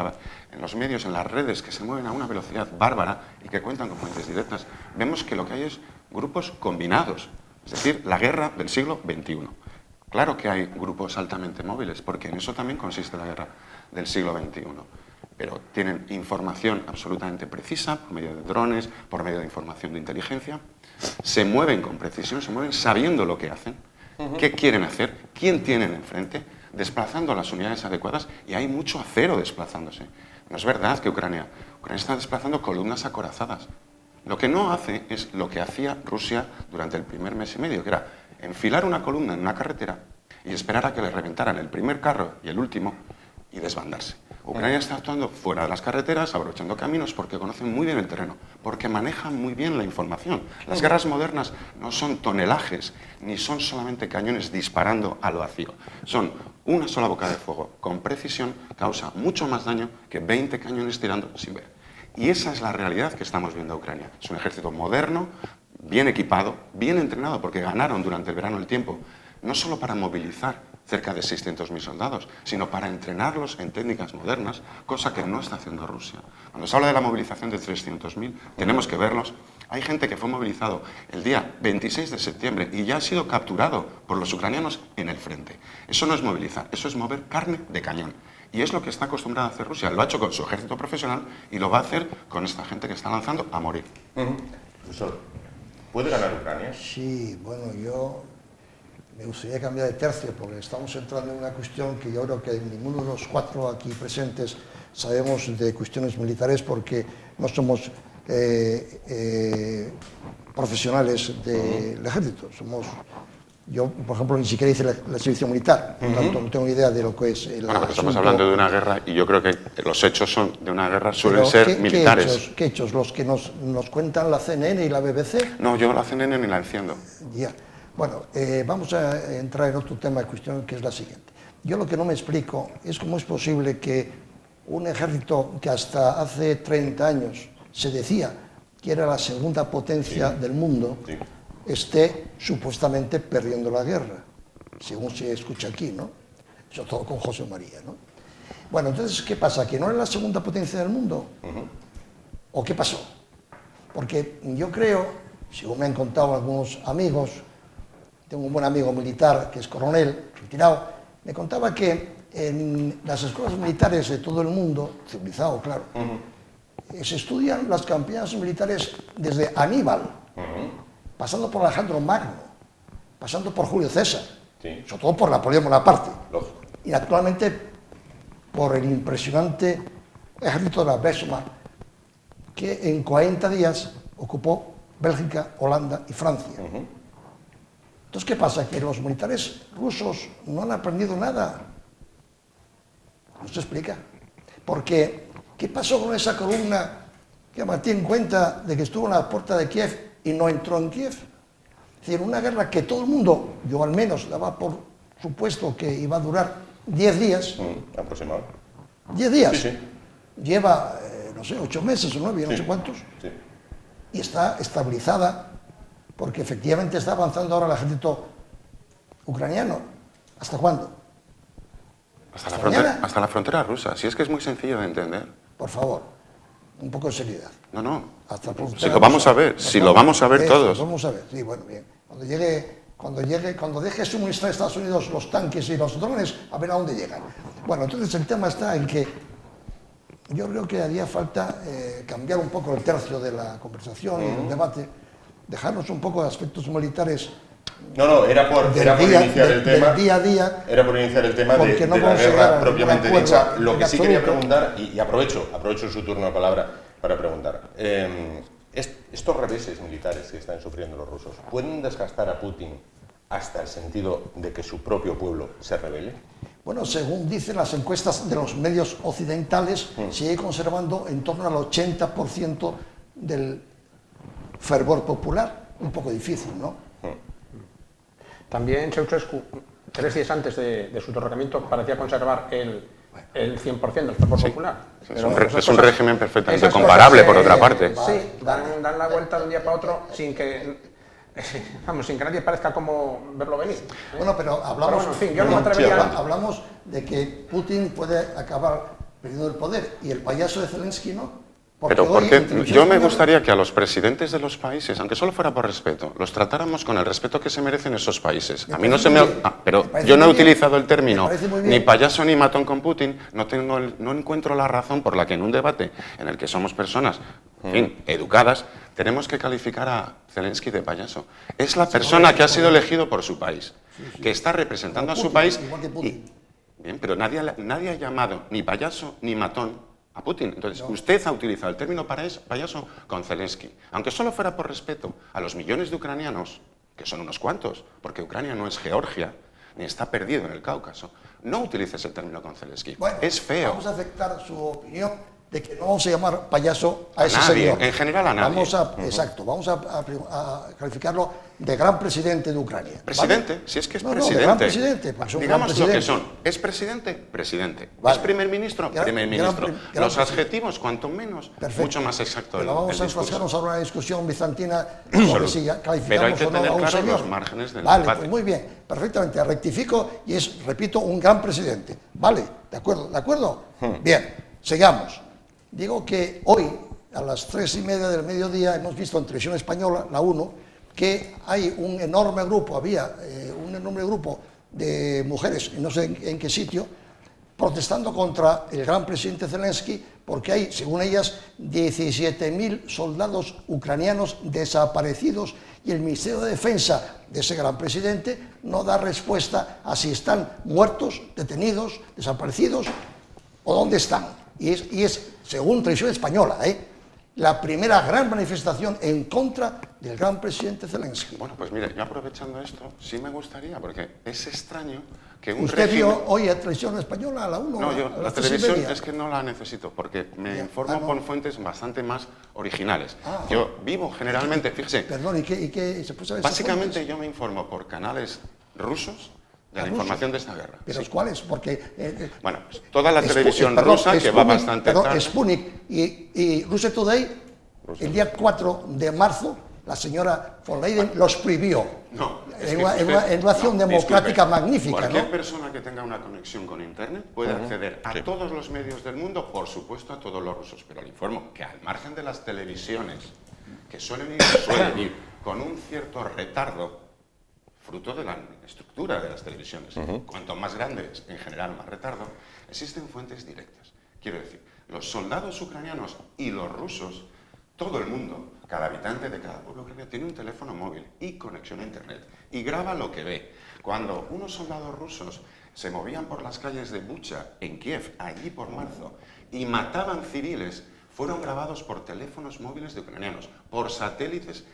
los medios, en las redes que se mueven a una velocidad bárbara y que cuentan con fuentes directas, vemos que lo que hay es grupos combinados, es decir, la guerra del siglo XXI. Claro que hay grupos altamente móviles, porque en eso también consiste la guerra del siglo XXI. Pero tienen información absolutamente precisa, por medio de drones, por medio de información de inteligencia, se mueven con precisión, se mueven sabiendo lo que hacen, qué quieren hacer, quién tienen enfrente, desplazando las unidades adecuadas, y hay mucho acero desplazándose. No es verdad que Ucrania está desplazando columnas acorazadas. Lo que no hace es lo que hacía Rusia durante el primer mes y medio, que era enfilar una columna en una carretera y esperar a que le reventaran el primer carro y el último y desbandarse. Ucrania está actuando fuera de las carreteras, aprovechando caminos, porque conocen muy bien el terreno, porque manejan muy bien la información. Las guerras modernas no son tonelajes, ni son solamente cañones disparando al vacío. Son una sola boca de fuego, con precisión, causa mucho más daño que 20 cañones tirando sin ver. Y esa es la realidad que estamos viendo a Ucrania. Es un ejército moderno, bien equipado, bien entrenado, porque ganaron durante el verano el tiempo, no solo para movilizar cerca de 600.000 soldados, sino para entrenarlos en técnicas modernas, cosa que no está haciendo Rusia. Cuando se habla de la movilización de 300.000, tenemos que verlos. Hay gente que fue movilizado el día 26 de septiembre y ya ha sido capturado por los ucranianos en el frente. Eso no es movilizar, eso es mover carne de cañón. Y es lo que está acostumbrada a hacer Rusia. Lo ha hecho con su ejército profesional y lo va a hacer con esta gente que está lanzando a morir. Profesor, ¿puede ganar Ucrania? Sí, bueno, yo me gustaría cambiar de tercio porque estamos entrando en una cuestión que yo creo que ninguno de los 4 aquí presentes sabemos de cuestiones militares porque no somos profesionales del ejército. Yo, por ejemplo, ni siquiera hice la servicio militar, por tanto no tengo ni idea de lo que es el Bueno, pero estamos hablando de una guerra y yo creo que los hechos de una guerra suelen ser militares. ¿Qué hechos? ¿Los que nos cuentan la CNN y la BBC? No, yo la CNN ni la enciendo. Ya. Bueno, vamos a entrar en otro tema de cuestión que es la siguiente. Yo lo que no me explico es cómo es posible que un ejército que hasta hace 30 años se decía que era la segunda potencia del mundo, esté supuestamente perdiendo la guerra, según se escucha aquí, ¿no? Sobre todo con José María, ¿no? Bueno, entonces, ¿qué pasa? ¿Que no era la segunda potencia del mundo? ¿O qué pasó? Porque yo creo, según me han contado algunos amigos, tengo un buen amigo militar que es coronel, retirado, me contaba que en las escuelas militares de todo el mundo, civilizado, claro, se estudian las campañas militares desde Aníbal, pasando por Alejandro Magno, pasando por Julio César, sobre todo por Napoleón Bonaparte, y actualmente por el impresionante ejército de la Wehrmacht, que en 40 días ocupó Bélgica, Holanda y Francia. Entonces, ¿qué pasa? Que los militares rusos no han aprendido nada. No se explica. Porque, ¿qué pasó con esa columna que Martí en cuenta de que estuvo en la puerta de Kiev y no entró en Kiev? Es decir, una guerra que todo el mundo, yo al menos, daba por supuesto que iba a durar 10 días. Aproximadamente. 10 días. Sí, sí. Lleva, no sé, 8 meses o 9, no sé cuántos. Sí. Y está estabilizada, porque efectivamente está avanzando ahora el ejército ucraniano. ¿Hasta cuándo? Hasta la frontera rusa. Si es que es muy sencillo de entender. Por favor, un poco de seriedad. No. Hasta Si lo vamos a ver, si lo vamos a ver todos. Vamos a ver, sí, bueno, bien. Cuando deje suministrar a Estados Unidos los tanques y los drones, a ver a dónde llegan. Bueno, entonces el tema está en que yo creo que haría falta cambiar un poco el tercio de la conversación y del debate, dejarnos un poco de aspectos militares. No, era por iniciar el tema. Del día a día. Era por iniciar el tema de la guerra propiamente dicha. Lo que sí quería preguntar, y aprovecho su turno de palabra para preguntar. Estos reveses militares que están sufriendo los rusos, ¿pueden desgastar a Putin hasta el sentido de que su propio pueblo se rebele? Bueno, según dicen las encuestas de los medios occidentales, sigue conservando en torno al 80% del fervor popular. Un poco difícil, ¿no? También Ceausescu, 3 días antes de su derrocamiento, parecía conservar el 100% del fervor popular. Es un régimen perfectamente comparable, por otra parte. Sí, dan la vuelta de un día para otro sin que nadie parezca como verlo venir. Bueno, pero hablamos, en fin, yo no me atrevería hablamos de que Putin puede acabar perdiendo el poder y el payaso de Zelensky no. Porque yo me gustaría que a los presidentes de los países, aunque solo fuera por respeto, los tratáramos con el respeto que se merecen esos países. A mí no se me... pero yo no he utilizado el término ni payaso ni matón con Putin, no encuentro la razón por la que en un debate en el que somos personas, en fin, educadas, tenemos que calificar a Zelensky de payaso. Es la persona que ha sido elegido por su país, que está representando a su país. Bien, pero nadie ha llamado ni payaso ni matón a Putin. Entonces, usted ha utilizado el término payaso con Zelensky. Aunque solo fuera por respeto a los millones de ucranianos, que son unos cuantos, porque Ucrania no es Georgia, ni está perdido en el Cáucaso, no utilices el término con Zelensky. Bueno, es feo. Vamos a aceptar su opinión de que no vamos a llamar payaso a ese nadie, señor. En general a nadie. Exacto, vamos a calificarlo de gran presidente de Ucrania. ¿Presidente? ¿Vale? Si es que es presidente. presidente. Gran presidente, pues digamos lo que son. ¿Es presidente? Presidente. Vale. ¿Es primer ministro? Primer ministro. Los adjetivos, cuanto menos, mucho más exacto. Pero vamos a enfrascarnos ahora en una discusión bizantina sobre si calificamos pero hay que o no tener a un claro señor. los márgenes del Vale, debate. pues muy bien, perfectamente, rectifico y es, repito, un gran presidente. Vale, ¿de acuerdo? ¿De acuerdo? Bien, sigamos. Digo que hoy, a las 3:30 del mediodía, hemos visto en Televisión Española, la 1, que hay un enorme grupo, un enorme grupo de mujeres, no sé en qué sitio, protestando contra el gran presidente Zelensky, porque hay, según ellas, 17.000 soldados ucranianos desaparecidos y el Ministerio de Defensa de ese gran presidente no da respuesta a si están muertos, detenidos, desaparecidos o dónde están. Y es, según Televisión Española, la primera gran manifestación en contra del gran presidente Zelensky. Bueno, pues mire, yo aprovechando esto, sí me gustaría, porque es extraño que un ¿Usted régimen... vio hoy a Televisión Española a la 1? No, yo a la las televisión 3:30? es que no la necesito, porque me informo no. con fuentes bastante más originales. Yo vivo generalmente, fíjese... Perdón, ¿y qué se puede saber? Básicamente yo me informo por canales rusos de la información de esta guerra. ¿Pero sí. cuáles? Porque... Bueno, pues toda la televisión rusa, que va bastante tarde. Sputnik y Russia Today El día 4 de marzo, la señora von Leyen los prohibió. No, En una acción democrática magnífica, Cualquier ¿no? persona que tenga una conexión con Internet puede acceder a todos los medios del mundo, por supuesto a todos los rusos, pero le informo que al margen de las televisiones, que suelen ir con un cierto retardo, fruto de la estructura de las televisiones, cuanto más grandes, en general más retardo, existen fuentes directas. Quiero decir, los soldados ucranianos y los rusos, todo el mundo, cada habitante de cada pueblo ucraniano tiene un teléfono móvil y conexión a Internet y graba lo que ve. Cuando unos soldados rusos se movían por las calles de Bucha, en Kiev, allí por marzo, y mataban civiles, fueron grabados por teléfonos móviles de ucranianos, por satélites,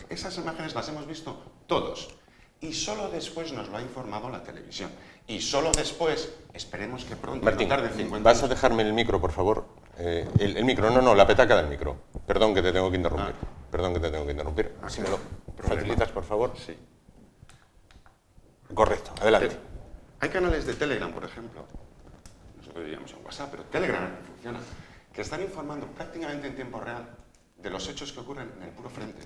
esas imágenes las hemos visto todos. Y solo después nos lo ha informado la televisión. Y solo después, esperemos que pronto, Martín, no tarde 50 ¿vas a dejarme el micro, por favor? El micro, no, la petaca del micro. Perdón que te tengo que interrumpir. Perdón que te tengo que interrumpir. Si me lo facilitas, por favor. Sí. Correcto, adelante. Hay canales de Telegram, por ejemplo, nosotros diríamos en WhatsApp, pero Telegram funciona, que están informando prácticamente en tiempo real de los hechos que ocurren en el puro frente.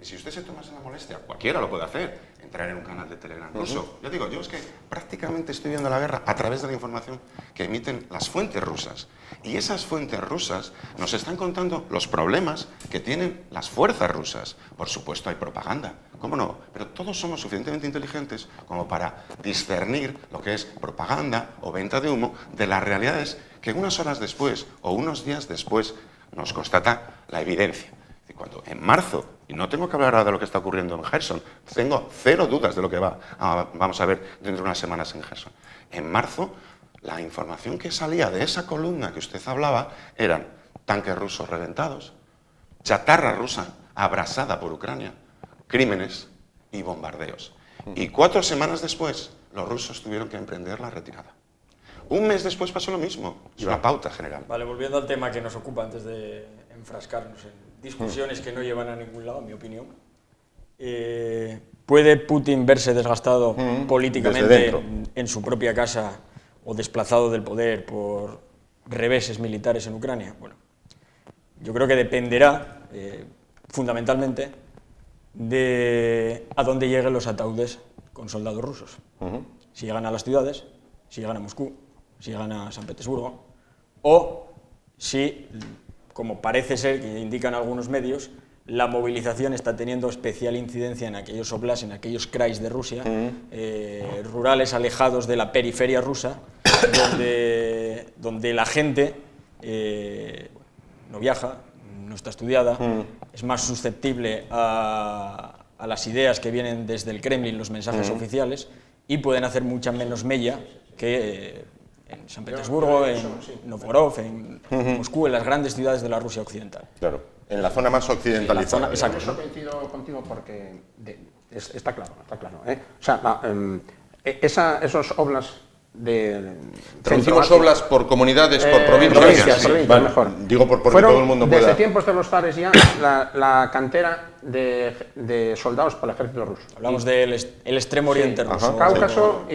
Y si usted se tomase la molestia, cualquiera lo puede hacer, entrar en un canal de Telegram ruso. Ya digo, yo es que prácticamente estoy viendo la guerra a través de la información que emiten las fuentes rusas. Y esas fuentes rusas nos están contando los problemas que tienen las fuerzas rusas. Por supuesto hay propaganda, ¿cómo no? Pero todos somos suficientemente inteligentes como para discernir lo que es propaganda o venta de humo de las realidades que unas horas después o unos días después nos constata la evidencia. Cuando en marzo, y no tengo que hablar ahora de lo que está ocurriendo en Gerson, tengo cero dudas de lo que vamos a ver dentro de unas semanas en Gerson. En marzo, la información que salía de esa columna que usted hablaba eran tanques rusos reventados, chatarra rusa abrasada por Ucrania, crímenes y bombardeos. Y 4 semanas después, los rusos tuvieron que emprender la retirada. Un mes después pasó lo mismo, es una pauta general. Vale, volviendo al tema que nos ocupa antes de enfrascarnos en discusiones que no llevan a ningún lado, en mi opinión. ¿Puede Putin verse desgastado políticamente en su propia casa o desplazado del poder por reveses militares en Ucrania? Bueno, yo creo que dependerá fundamentalmente de a dónde lleguen los ataúdes con soldados rusos. Si llegan a las ciudades, si llegan a Moscú, si llegan a San Petersburgo, o si, como parece ser, que indican algunos medios, la movilización está teniendo especial incidencia en aquellos oblasts, en aquellos krais de Rusia, rurales alejados de la periferia rusa, donde la gente no viaja, no está estudiada, es más susceptible a las ideas que vienen desde el Kremlin, los mensajes oficiales, y pueden hacer mucha menos mella que en San Petersburgo, en Novgorod, en Moscú, en las grandes ciudades de la Rusia occidental. Claro, en la zona más occidentalizada. Exacto. Eso coincido contigo porque está claro. O sea, esos oblasts Traducimos oblas por comunidades, por provincias. Vale, mejor. Digo porque Fueron, todo el mundo pueda. Desde tiempos de los zares ya, la cantera de soldados para el ejército ruso. Hablamos del extremo oriente ruso. Cáucaso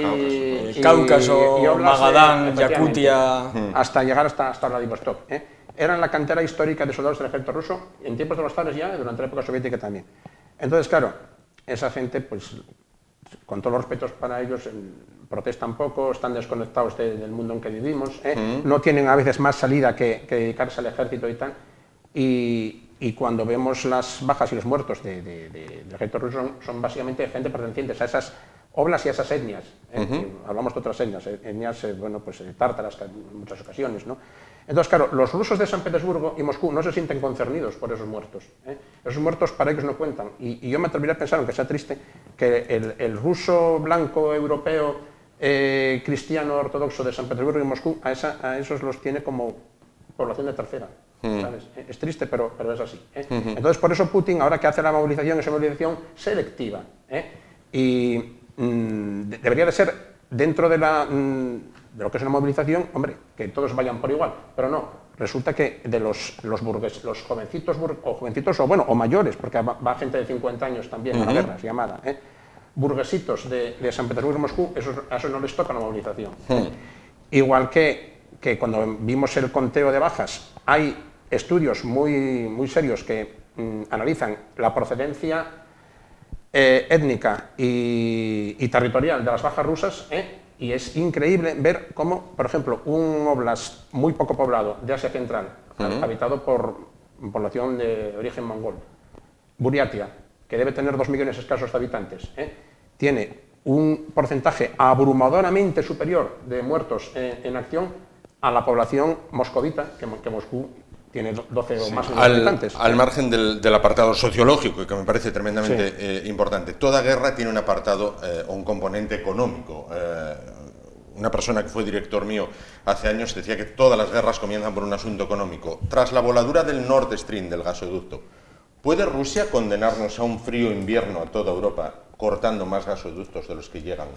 Cáucaso, Oblast, Magadán, Yakutia. Hasta llegar hasta Vladivostok. Eran la cantera histórica de soldados del ejército ruso, en tiempos de los zares ya, durante la época soviética también. Entonces, claro, esa gente, pues, con todos los respetos para ellos, protestan poco, están desconectados del mundo en que vivimos, no tienen a veces más salida que dedicarse al ejército y tal, y cuando vemos las bajas y los muertos del ejército ruso son básicamente gente pertenecientes a esas oblas y a esas etnias, hablamos de otras etnias, bueno, pues tártaras en muchas ocasiones, ¿no? Entonces, claro, los rusos de San Petersburgo y Moscú no se sienten concernidos por esos muertos. Esos muertos para ellos no cuentan. Y yo me atrevería a pensar, aunque sea triste, que el ruso blanco, europeo, cristiano, ortodoxo de San Petersburgo y Moscú, a esos los tiene como población de tercera. ¿Sabes? Es triste, pero es así. Entonces, por eso Putin, ahora que hace la movilización, es una movilización selectiva. Y debería de ser dentro de lo que es una movilización, hombre, que todos vayan por igual, pero no. Resulta que de los jovencitos o mayores, porque va gente de 50 años también a la guerra, es llamada, burguesitos de San Petersburgo y Moscú, a esos no les toca la movilización. Igual que cuando vimos el conteo de bajas, hay estudios muy serios que analizan la procedencia étnica y territorial de las bajas rusas, y es increíble ver cómo, por ejemplo, un oblast muy poco poblado de Asia Central, habitado por población de origen mongol, Buriatia, que debe tener 2 millones escasos de habitantes, tiene un porcentaje abrumadoramente superior de muertos en acción a la población moscovita, que Moscú tiene 12 o más millones de habitantes. Al margen del apartado sociológico, que me parece tremendamente importante, toda guerra tiene un apartado o un componente económico. Una persona que fue director mío hace años decía que todas las guerras comienzan por un asunto económico. Tras la voladura del Nord Stream, del gasoducto, ¿puede Rusia condenarnos a un frío invierno a toda Europa, cortando más gasoductos de los que llegan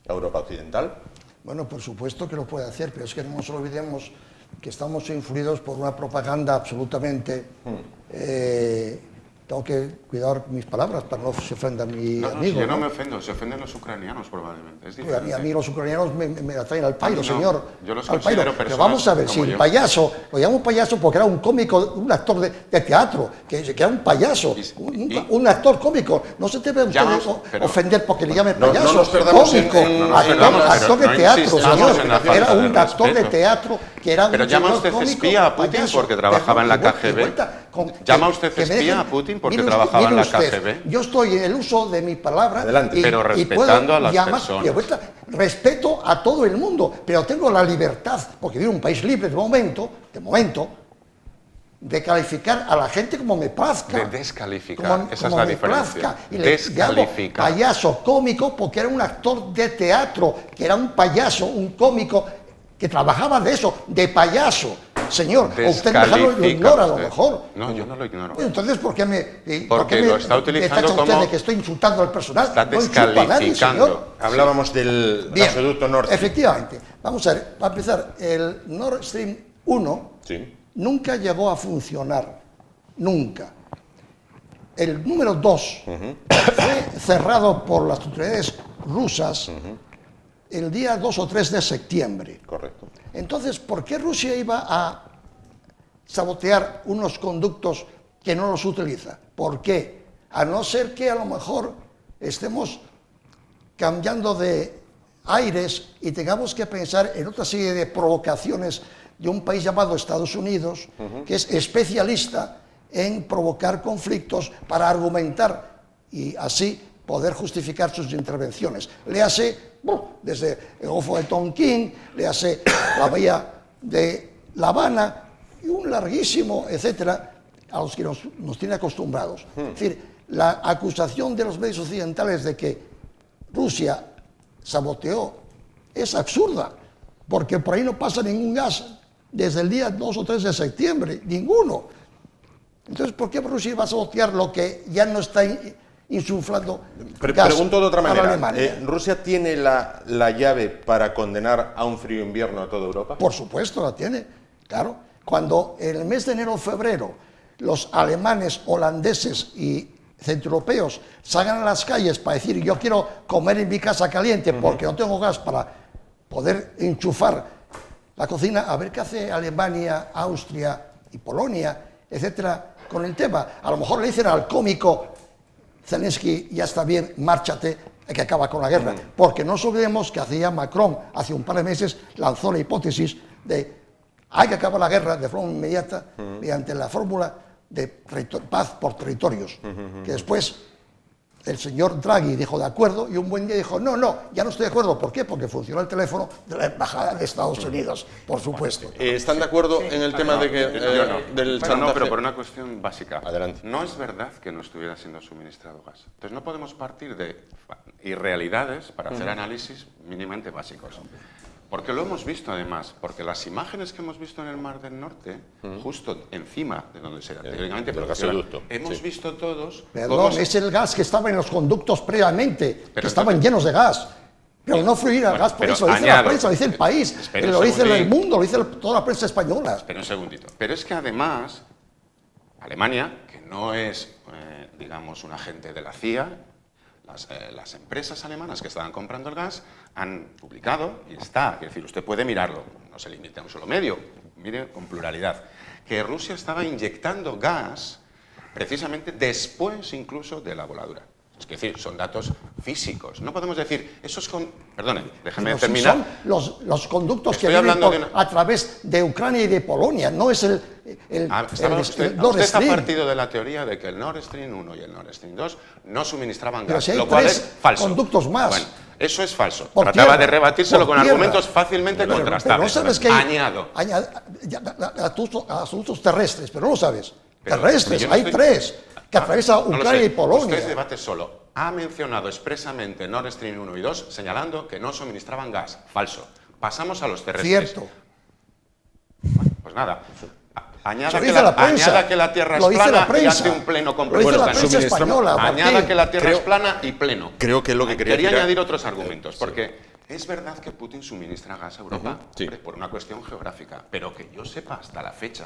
a Europa Occidental? Bueno, por supuesto que lo puede hacer, pero es que no nos olvidemos que estamos influidos por una propaganda absolutamente... tengo que cuidar mis palabras para no se ofenda mi amigo. Si yo no me ofendo, se ofenden los ucranianos probablemente. Es diferente. A mí los ucranianos me atraen al pairo, señor. Yo los al considero pairo. personas. Pero vamos a ver, si el payaso, lo llamo payaso porque era un cómico, un actor de teatro, que era un payaso, un actor cómico. No se debe ofender porque le llame payaso. No nos perdamos cómico, actor de teatro, señor. Era un actor de teatro que era un Pero llama usted espía a Putin porque trabajaba en la KGB. Llama usted espía a Putin porque trabajaba en la KGB. Yo estoy en el uso de mi palabra. Adelante. Pero respetando a las personas. Respeto a todo el mundo, pero tengo la libertad, porque vivo en un país libre de momento, de calificar a la gente como me plazca. De descalificar, esa es la diferencia. Y le llamo payaso cómico porque era un actor de teatro, que era un payaso, un cómico, que trabajaba de eso, de payaso. Señor, usted lo ignora a lo mejor. No, yo no lo ignoro. Entonces, ¿por qué Porque lo está utilizando usted como... de que estoy insultando al personal? Está No insulto a nadie, descalificando. señor. Hablábamos del gasoducto Nord Stream. Efectivamente. Vamos a ver, para empezar, el Nord Stream 1 nunca llegó a funcionar. Nunca. El número 2 fue cerrado por las autoridades rusas el día 2 o 3 de septiembre. Correcto. Entonces, ¿por qué Rusia iba a sabotear unos conductos que no los utiliza? ¿Por qué? A no ser que a lo mejor estemos cambiando de aires y tengamos que pensar en otra serie de provocaciones de un país llamado Estados Unidos, que es especialista en provocar conflictos para argumentar y así poder justificar sus intervenciones. Léase desde el Golfo de Tonkin, léase la bahía de La Habana y un larguísimo, etcétera, a los que nos tiene acostumbrados. Es decir, la acusación de los medios occidentales de que Rusia saboteó es absurda, porque por ahí no pasa ningún gas desde el día 2 o 3 de septiembre, ninguno. Entonces, ¿por qué Rusia va a sabotear lo que ya no está insuflando gas? Pregunto de otra manera. Alemania? ¿Rusia tiene la llave para condenar a un frío invierno a toda Europa? Por supuesto la tiene, claro. Cuando en el mes de enero o febrero los alemanes, holandeses y centroeuropeos salgan a las calles para decir yo quiero comer en mi casa caliente porque no tengo gas para poder enchufar la cocina, a ver qué hace Alemania, Austria y Polonia, etcétera, con el tema. A lo mejor le dicen al cómico Zelensky, ya está bien, márchate, hay que acabar con la guerra. Porque no nos olvidemos que hacía Macron, hace un par de meses, lanzó la hipótesis de hay que acabar la guerra de forma inmediata mediante la fórmula de paz por territorios, que después el señor Draghi dijo de acuerdo y un buen día dijo no, ya no estoy de acuerdo. ¿Por qué? Porque funcionó el teléfono de la Embajada de Estados Unidos, por supuesto. ¿Están de acuerdo en el tema de que del chantaje? No, pero por una cuestión básica. Adelante. No es verdad que no estuviera siendo suministrado gas. Entonces no podemos partir de irrealidades para hacer análisis mínimamente básicos. Porque lo hemos visto además, porque las imágenes que hemos visto en el Mar del Norte, justo encima de donde se teóricamente gasoducto, hemos visto todos... Perdón, es el gas que estaba en los conductos previamente, que estaban llenos de gas. Pero no fluía el gas por eso, lo dice la prensa, lo dice el país, lo dice el mundo, lo dice toda la prensa española. Espera un segundito. Pero es que además, Alemania, que no es, digamos, un agente de la CIA, las empresas alemanas que estaban comprando el gas han publicado, y está, es decir, usted puede mirarlo, no se limita a un solo medio, mire con pluralidad, que Rusia estaba inyectando gas precisamente después incluso de la voladura. Es decir, son datos físicos. No podemos decir, eso es con... Perdone, déjame terminar. Son los conductos Estoy que vienen hablando a través de Ucrania y de Polonia, no es el usted Nord está Stream. partido de la teoría de que el Nord Stream 1 y el Nord Stream 2 no suministraban Pero gas, si hay lo cual tres es falso. conductos más. Bueno, eso es falso. Por Trataba tierra, de rebatírselo por con tierra. argumentos fácilmente Pero contrastables. no sabes que hay Añado. asuntos terrestres, pero no lo sabes. Pero Terrestres, yo no hay estoy- tres que atraviesa No lo Ucrania sé. y Polonia. Usted debate solo. Ha mencionado expresamente Nord Stream 1 y 2, señalando que no suministraban gas. Falso. Pasamos a los terrestres. Cierto. Bueno, pues nada. Añada Lo que, dice la prensa. añada que la Tierra es Lo dice la plana y prensa. hace un pleno Lo completo. dice la Bueno, prensa española, añada Martín. que la Tierra es plana y pleno. Creo que lo que quería decir añadir otros argumentos, porque es verdad que Putin suministra gas a Europa sí. hombre, por una cuestión geográfica, pero que yo sepa hasta la fecha,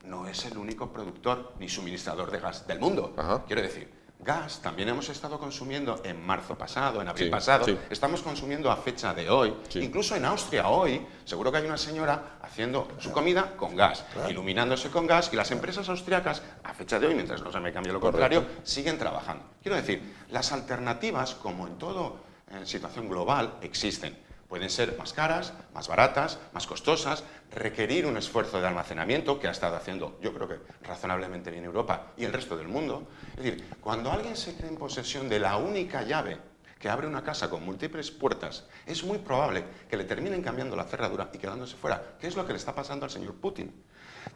no es el único productor ni suministrador de gas del mundo. Ajá. Quiero decir, gas también hemos estado consumiendo en marzo pasado, en abril Sí, pasado, sí. estamos consumiendo a fecha de hoy, Sí. incluso en Austria hoy, seguro que hay una señora haciendo su comida con gas, iluminándose con gas, y las empresas austriacas, a fecha de hoy, mientras no se me cambie lo contrario, siguen trabajando. Quiero decir, las alternativas, como en todo situación global, existen. Pueden ser más caras, más baratas, más costosas, requerir un esfuerzo de almacenamiento que ha estado haciendo, yo creo que razonablemente bien Europa y el resto del mundo. Es decir, cuando alguien se cree en posesión de la única llave que abre una casa con múltiples puertas, es muy probable que le terminen cambiando la cerradura y quedándose fuera. ¿Qué es lo que le está pasando al señor Putin?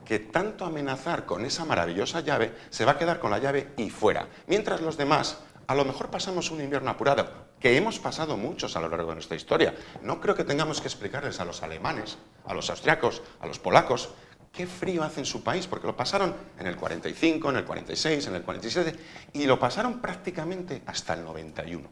Que tanto amenazar con esa maravillosa llave, se va a quedar con la llave y fuera. Mientras los demás, a lo mejor pasamos un invierno apurado, que hemos pasado muchos a lo largo de nuestra historia. No creo que tengamos que explicarles a los alemanes, a los austriacos, a los polacos, qué frío hace en su país, porque lo pasaron en el 45, en el 46, en el 47, y lo pasaron prácticamente hasta el 91.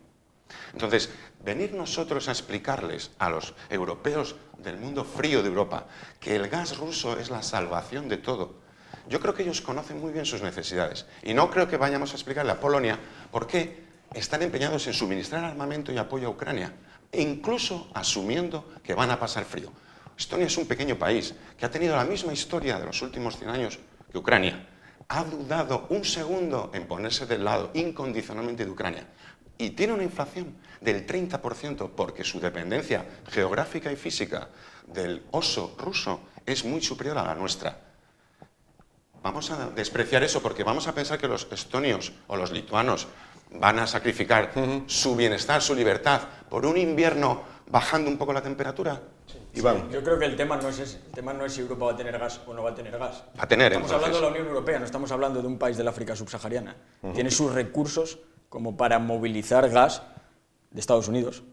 Entonces, venir nosotros a explicarles a los europeos del mundo frío de Europa que el gas ruso es la salvación de todo, yo creo que ellos conocen muy bien sus necesidades. Y no creo que vayamos a explicarle a Polonia por qué están empeñados en suministrar armamento y apoyo a Ucrania, e incluso asumiendo que van a pasar frío. Estonia es un pequeño país que ha tenido la misma historia de los últimos 100 años que Ucrania. Ha dudado un segundo en ponerse del lado incondicionalmente de Ucrania. Y tiene una inflación del 30% porque su dependencia geográfica y física del oso ruso es muy superior a la nuestra. Vamos a despreciar eso porque vamos a pensar que los estonios o los lituanos van a sacrificar su bienestar, su libertad, por un invierno bajando un poco la temperatura. Iván. Yo creo que el tema no es ese. El tema no es si Europa va a tener gas o no va a tener gas. Va a tener, Estamos entonces. hablando de la Unión Europea, no estamos hablando de un país del África subsahariana. Tiene sus recursos como para movilizar gas de Estados Unidos,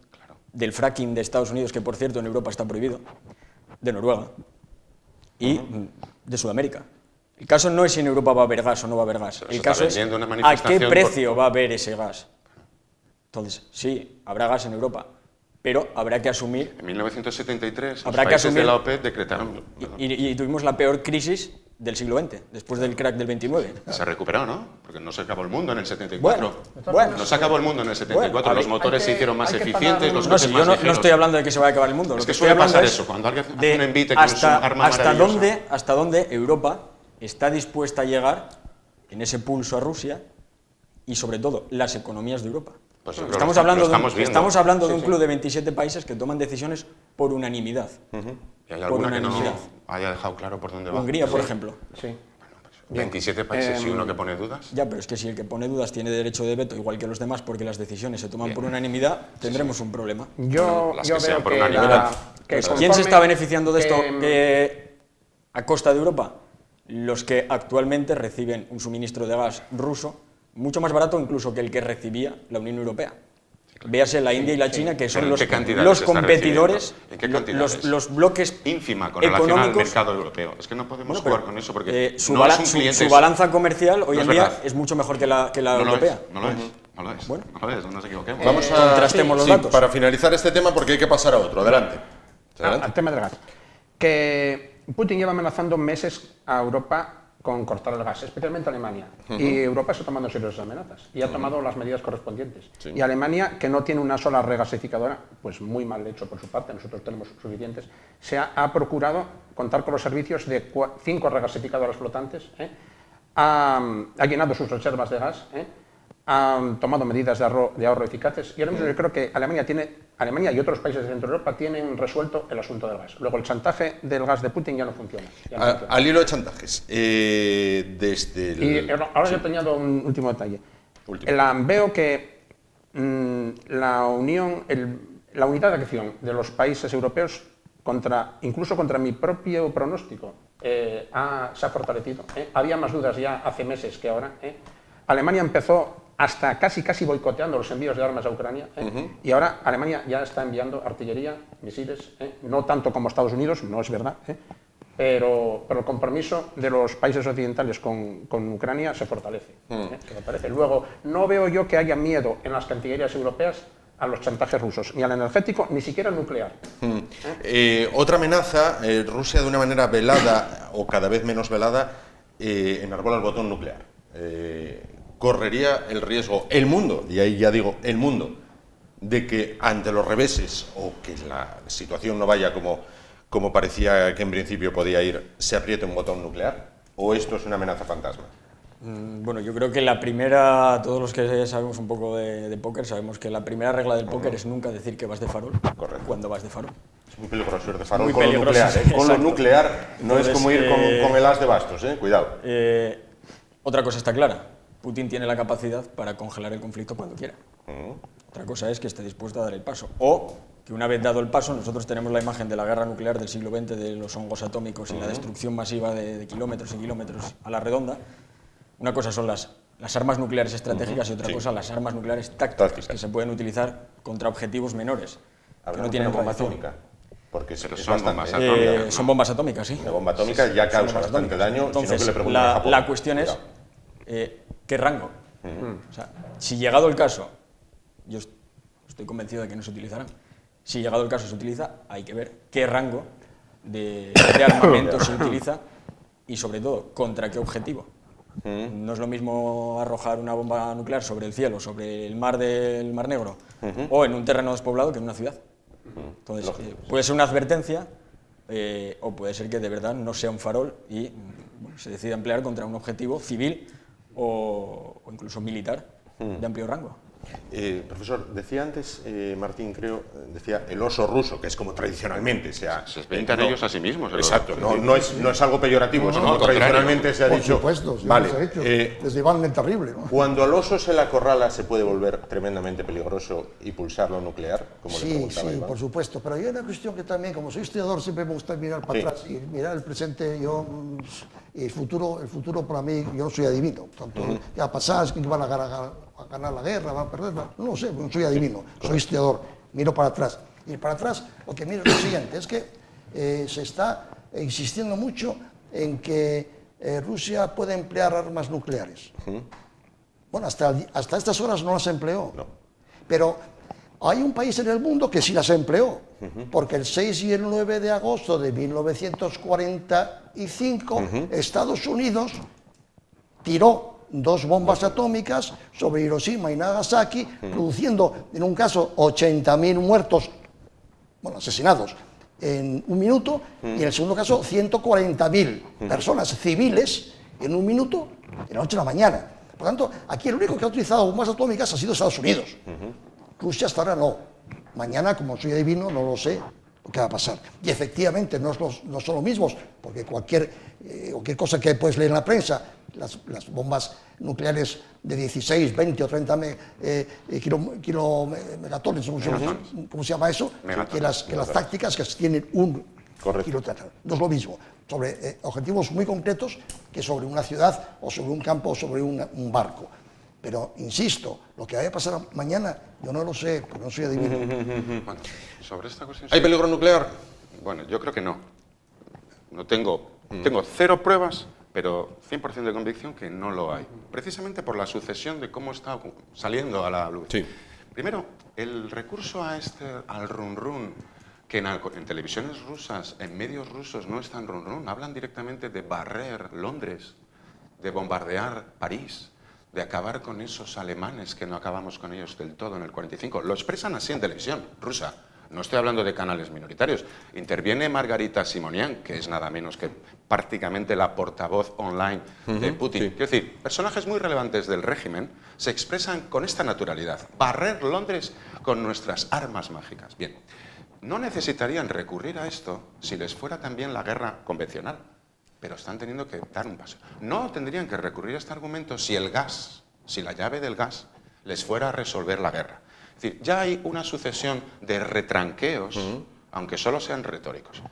del fracking de Estados Unidos, que por cierto en Europa está prohibido, de Noruega y de Sudamérica. El caso no es si en Europa va a haber gas o no va a haber gas. Pero El se caso está es vendiendo una a qué manifestación precio va a haber ese gas. Entonces, sí, habrá gas en Europa, pero habrá que asumir... En 1973 Habrá los que países de asumir- la OPEP decretaron... Y tuvimos la peor crisis del siglo XX, después del crack del 29. Se recuperó, ¿no? Porque no se acabó el mundo en el 74. Bueno. No se acabó el mundo en el 74. Bueno, los motores se hicieron más hay que eficientes, pagar los No, coches si más yo no ligeros. estoy hablando de que se vaya a acabar el mundo. Es Lo que estoy suele hablando pasar es eso, cuando alguien hace de un envite con su arma maravillosa. hasta dónde Europa está dispuesta a llegar en ese pulso a Rusia y, sobre todo, las economías de Europa. Pues yo creo Estamos que lo hablando, estamos viendo. estamos hablando de un club de 27 países que toman decisiones por unanimidad. Y hay por alguna que no unanimidad. haya dejado claro por dónde va. Hungría, por ejemplo. Sí. 27 países y uno que pone dudas. Ya, pero es que si el que pone dudas tiene derecho de veto, igual que los demás, porque las decisiones se toman por unanimidad, tendremos un problema. Yo Las yo que sean veo por que, unanimidad. ¿Quién conforme se está beneficiando de esto que- a costa de Europa? Los que actualmente reciben un suministro de gas ruso mucho más barato incluso que el que recibía la Unión Europea. Véase la India y la China, que son ¿Pero en los, qué cantidades los se está competidores, recibiendo? ¿En qué cantidades? los bloques Ínfima con relación al económicos. mercado europeo. Es que no podemos Bueno, pero, jugar con eso porque su, no bala- es un su- cliente. su balanza comercial hoy No en es día verdad. es mucho mejor que la no lo europea. es, no lo es, no lo es. Bueno. No lo es, no nos equivoquemos. Vamos a Contrastemos los datos. para finalizar este tema porque hay que pasar a otro. Adelante. Adelante. Al tema del gas. Que Putin lleva amenazando meses a Europa con cortar el gas, especialmente Alemania. Y Europa está tomando en serio esas amenazas y ha tomado las medidas correspondientes. Sí. Y Alemania, que no tiene una sola regasificadora, pues muy mal hecho por su parte, nosotros tenemos suficientes, ha procurado contar con los servicios de 5 regasificadoras flotantes, ha llenado sus reservas de gas, han tomado medidas de ahorro eficaces y ahora mismo yo creo que Alemania y otros países de Centro Europa tienen resuelto el asunto del gas. Luego el chantaje del gas de Putin ya no funciona. Al hilo de chantajes, desde el... Y ahora yo te añado un último detalle. Veo que la unidad de acción de los países europeos, incluso contra mi propio pronóstico, se ha fortalecido. Había más dudas ya hace meses que ahora. Alemania empezó hasta casi boicoteando los envíos de armas a Ucrania, y ahora Alemania ya está enviando artillería, misiles, no tanto como Estados Unidos, no es verdad, pero el compromiso de los países occidentales con Ucrania se fortalece, que me parece. Luego, no veo yo que haya miedo en las cancillerías europeas a los chantajes rusos, ni al energético, ni siquiera al nuclear. Otra amenaza, Rusia de una manera velada o cada vez menos velada, enarbola el botón nuclear. Correría el riesgo, el mundo, y ahí ya digo, el mundo, de que ante los reveses o que la situación no vaya como parecía que en principio podía ir, se apriete un botón nuclear? ¿O esto es una amenaza fantasma? Bueno, yo creo que la primera, todos los que sabemos un poco de póker, sabemos que la primera regla del póker es nunca decir que vas de farol. Correcto. Cuando vas de farol. Es muy peligroso ir de farol Muy con lo peligroso, nuclear. Con lo exacto. nuclear no es como ir con el as de bastos, cuidado. Otra cosa está clara, Putin tiene la capacidad para congelar el conflicto cuando quiera. Otra cosa es que esté dispuesto a dar el paso. O que una vez dado el paso, nosotros tenemos la imagen de la guerra nuclear del siglo XX, de los hongos atómicos y la destrucción masiva de kilómetros y kilómetros a la redonda. Una cosa son las armas nucleares estratégicas y otra cosa las armas nucleares tácticas, que se pueden utilizar contra objetivos menores, que no tienen bomba tradición. atómica. Porque Pero es son bastante, bombas atómicas, ¿no? Son bombas atómicas, sí. La bomba atómica ya causa Son bombas bastante atómicas. daño, Entonces, sino que le preguntan a Japón. la cuestión es, ¿qué rango? O sea, si llegado el caso, yo estoy convencido de que no se utilizarán, si llegado el caso se utiliza, hay que ver qué rango de armamento se utiliza y sobre todo, contra qué objetivo. No es lo mismo arrojar una bomba nuclear sobre el cielo, sobre el mar del Mar Negro, o en un terreno despoblado que en una ciudad. Entonces, puede ser una advertencia, o puede ser que de verdad no sea un farol y se decida emplear contra un objetivo civil o incluso militar de amplio rango. Profesor, decía antes, Martín, creo, decía el oso ruso, que es como tradicionalmente se ha... Se pintan ellos a sí mismos. Exacto, no es algo peyorativo, es como al contrario. tradicionalmente se ha Por dicho. supuesto, sí, Vale, se ha hecho. Desde Iván el Terrible, ¿no? cuando al oso se la acorrala, ¿se puede volver tremendamente peligroso y pulsarlo nuclear? Como le Sí, preguntaba sí, Iván? por supuesto. Pero hay una cuestión que también, como soy historiador, siempre me gusta mirar para atrás y mirar el presente. El futuro para mí, yo no soy adivino. Tanto ya pasadas que van a ganar la guerra, van a perder, no lo sé, no soy adivino, soy historiador, miro para atrás. Y para atrás lo que miro es lo siguiente, es que se está insistiendo mucho en que Rusia puede emplear armas nucleares. Bueno, hasta estas horas no las empleó. No. Pero hay un país en el mundo que sí las empleó, porque el 6 y el 9 de agosto de 1945 Estados Unidos tiró 2 bombas atómicas sobre Hiroshima y Nagasaki, produciendo en un caso 80.000 muertos, bueno, asesinados en un minuto, y en el segundo caso 140.000 personas civiles en un minuto, de la noche a la mañana. Por lo tanto, aquí el único que ha utilizado bombas atómicas ha sido Estados Unidos. Rusia hasta ahora no. Mañana, como soy adivino, no lo sé lo que va a pasar. Y efectivamente no son los mismos, porque cualquier cosa que puedes leer en la prensa, las bombas nucleares de 16, 20 o 30 megatones, ¿cómo se llama eso? Que las tácticas que tienen un kilotonel. No es lo mismo sobre objetivos muy concretos que sobre una ciudad o sobre un campo o sobre un barco. Pero, insisto, lo que vaya a pasar mañana, yo no lo sé, porque no soy adivino. Bueno, sobre esta cuestión... ¿Hay peligro nuclear? Bueno, yo creo que no. No tengo 0 pruebas, pero 100% de convicción que no lo hay. Precisamente por la sucesión de cómo está saliendo a la luz. Sí. Primero, el recurso al run-run, que en televisiones rusas, en medios rusos no es tan run-run, hablan directamente de barrer Londres, de bombardear París, de acabar con esos alemanes que no acabamos con ellos del todo en el 45. Lo expresan así en televisión rusa. No estoy hablando de canales minoritarios. Interviene Margarita Simonian, que es nada menos que prácticamente la portavoz online de Putin. Quiero decir, personajes muy relevantes del régimen se expresan con esta naturalidad. Barrer Londres con nuestras armas mágicas. Bien, no necesitarían recurrir a esto si les fuera también la guerra convencional, pero están teniendo que dar un paso. No tendrían que recurrir a este argumento si el gas, si la llave del gas les fuera a resolver la guerra. Es decir, ya hay una sucesión de retranqueos, aunque solo sean retóricos.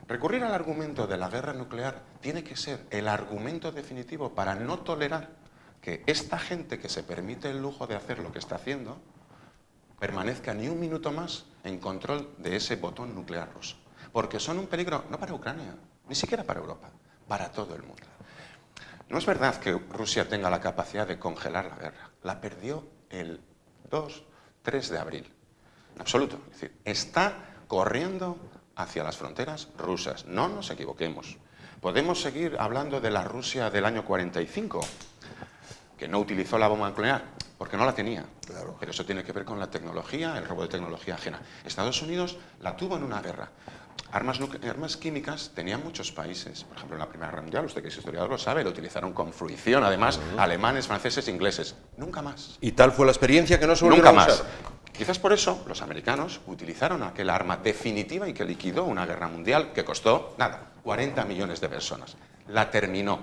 Recurrir al argumento de la guerra nuclear tiene que ser el argumento definitivo para no tolerar que esta gente que se permite el lujo de hacer lo que está haciendo permanezca ni un minuto más en control de ese botón nuclear ruso. Porque son un peligro no para Ucrania, ni siquiera para Europa, para todo el mundo. No es verdad que Rusia tenga la capacidad de congelar la guerra. La perdió el 3 de abril. En absoluto. Es decir, está corriendo hacia las fronteras rusas. No nos equivoquemos. Podemos seguir hablando de la Rusia del año 45, que no utilizó la bomba nuclear, porque no la tenía. Claro. Pero eso tiene que ver con la tecnología, el robo de tecnología ajena. Estados Unidos la tuvo en una guerra. Armas químicas tenían muchos países. Por ejemplo, en la Primera Guerra Mundial, usted que es historiador lo sabe, lo utilizaron con fruición, además, alemanes, franceses, ingleses. Nunca más. Y tal fue la experiencia que no se volvió Nunca a más. usar. Quizás por eso los americanos utilizaron aquel arma definitiva y que liquidó una guerra mundial que costó, nada, 40 millones de personas. La terminó.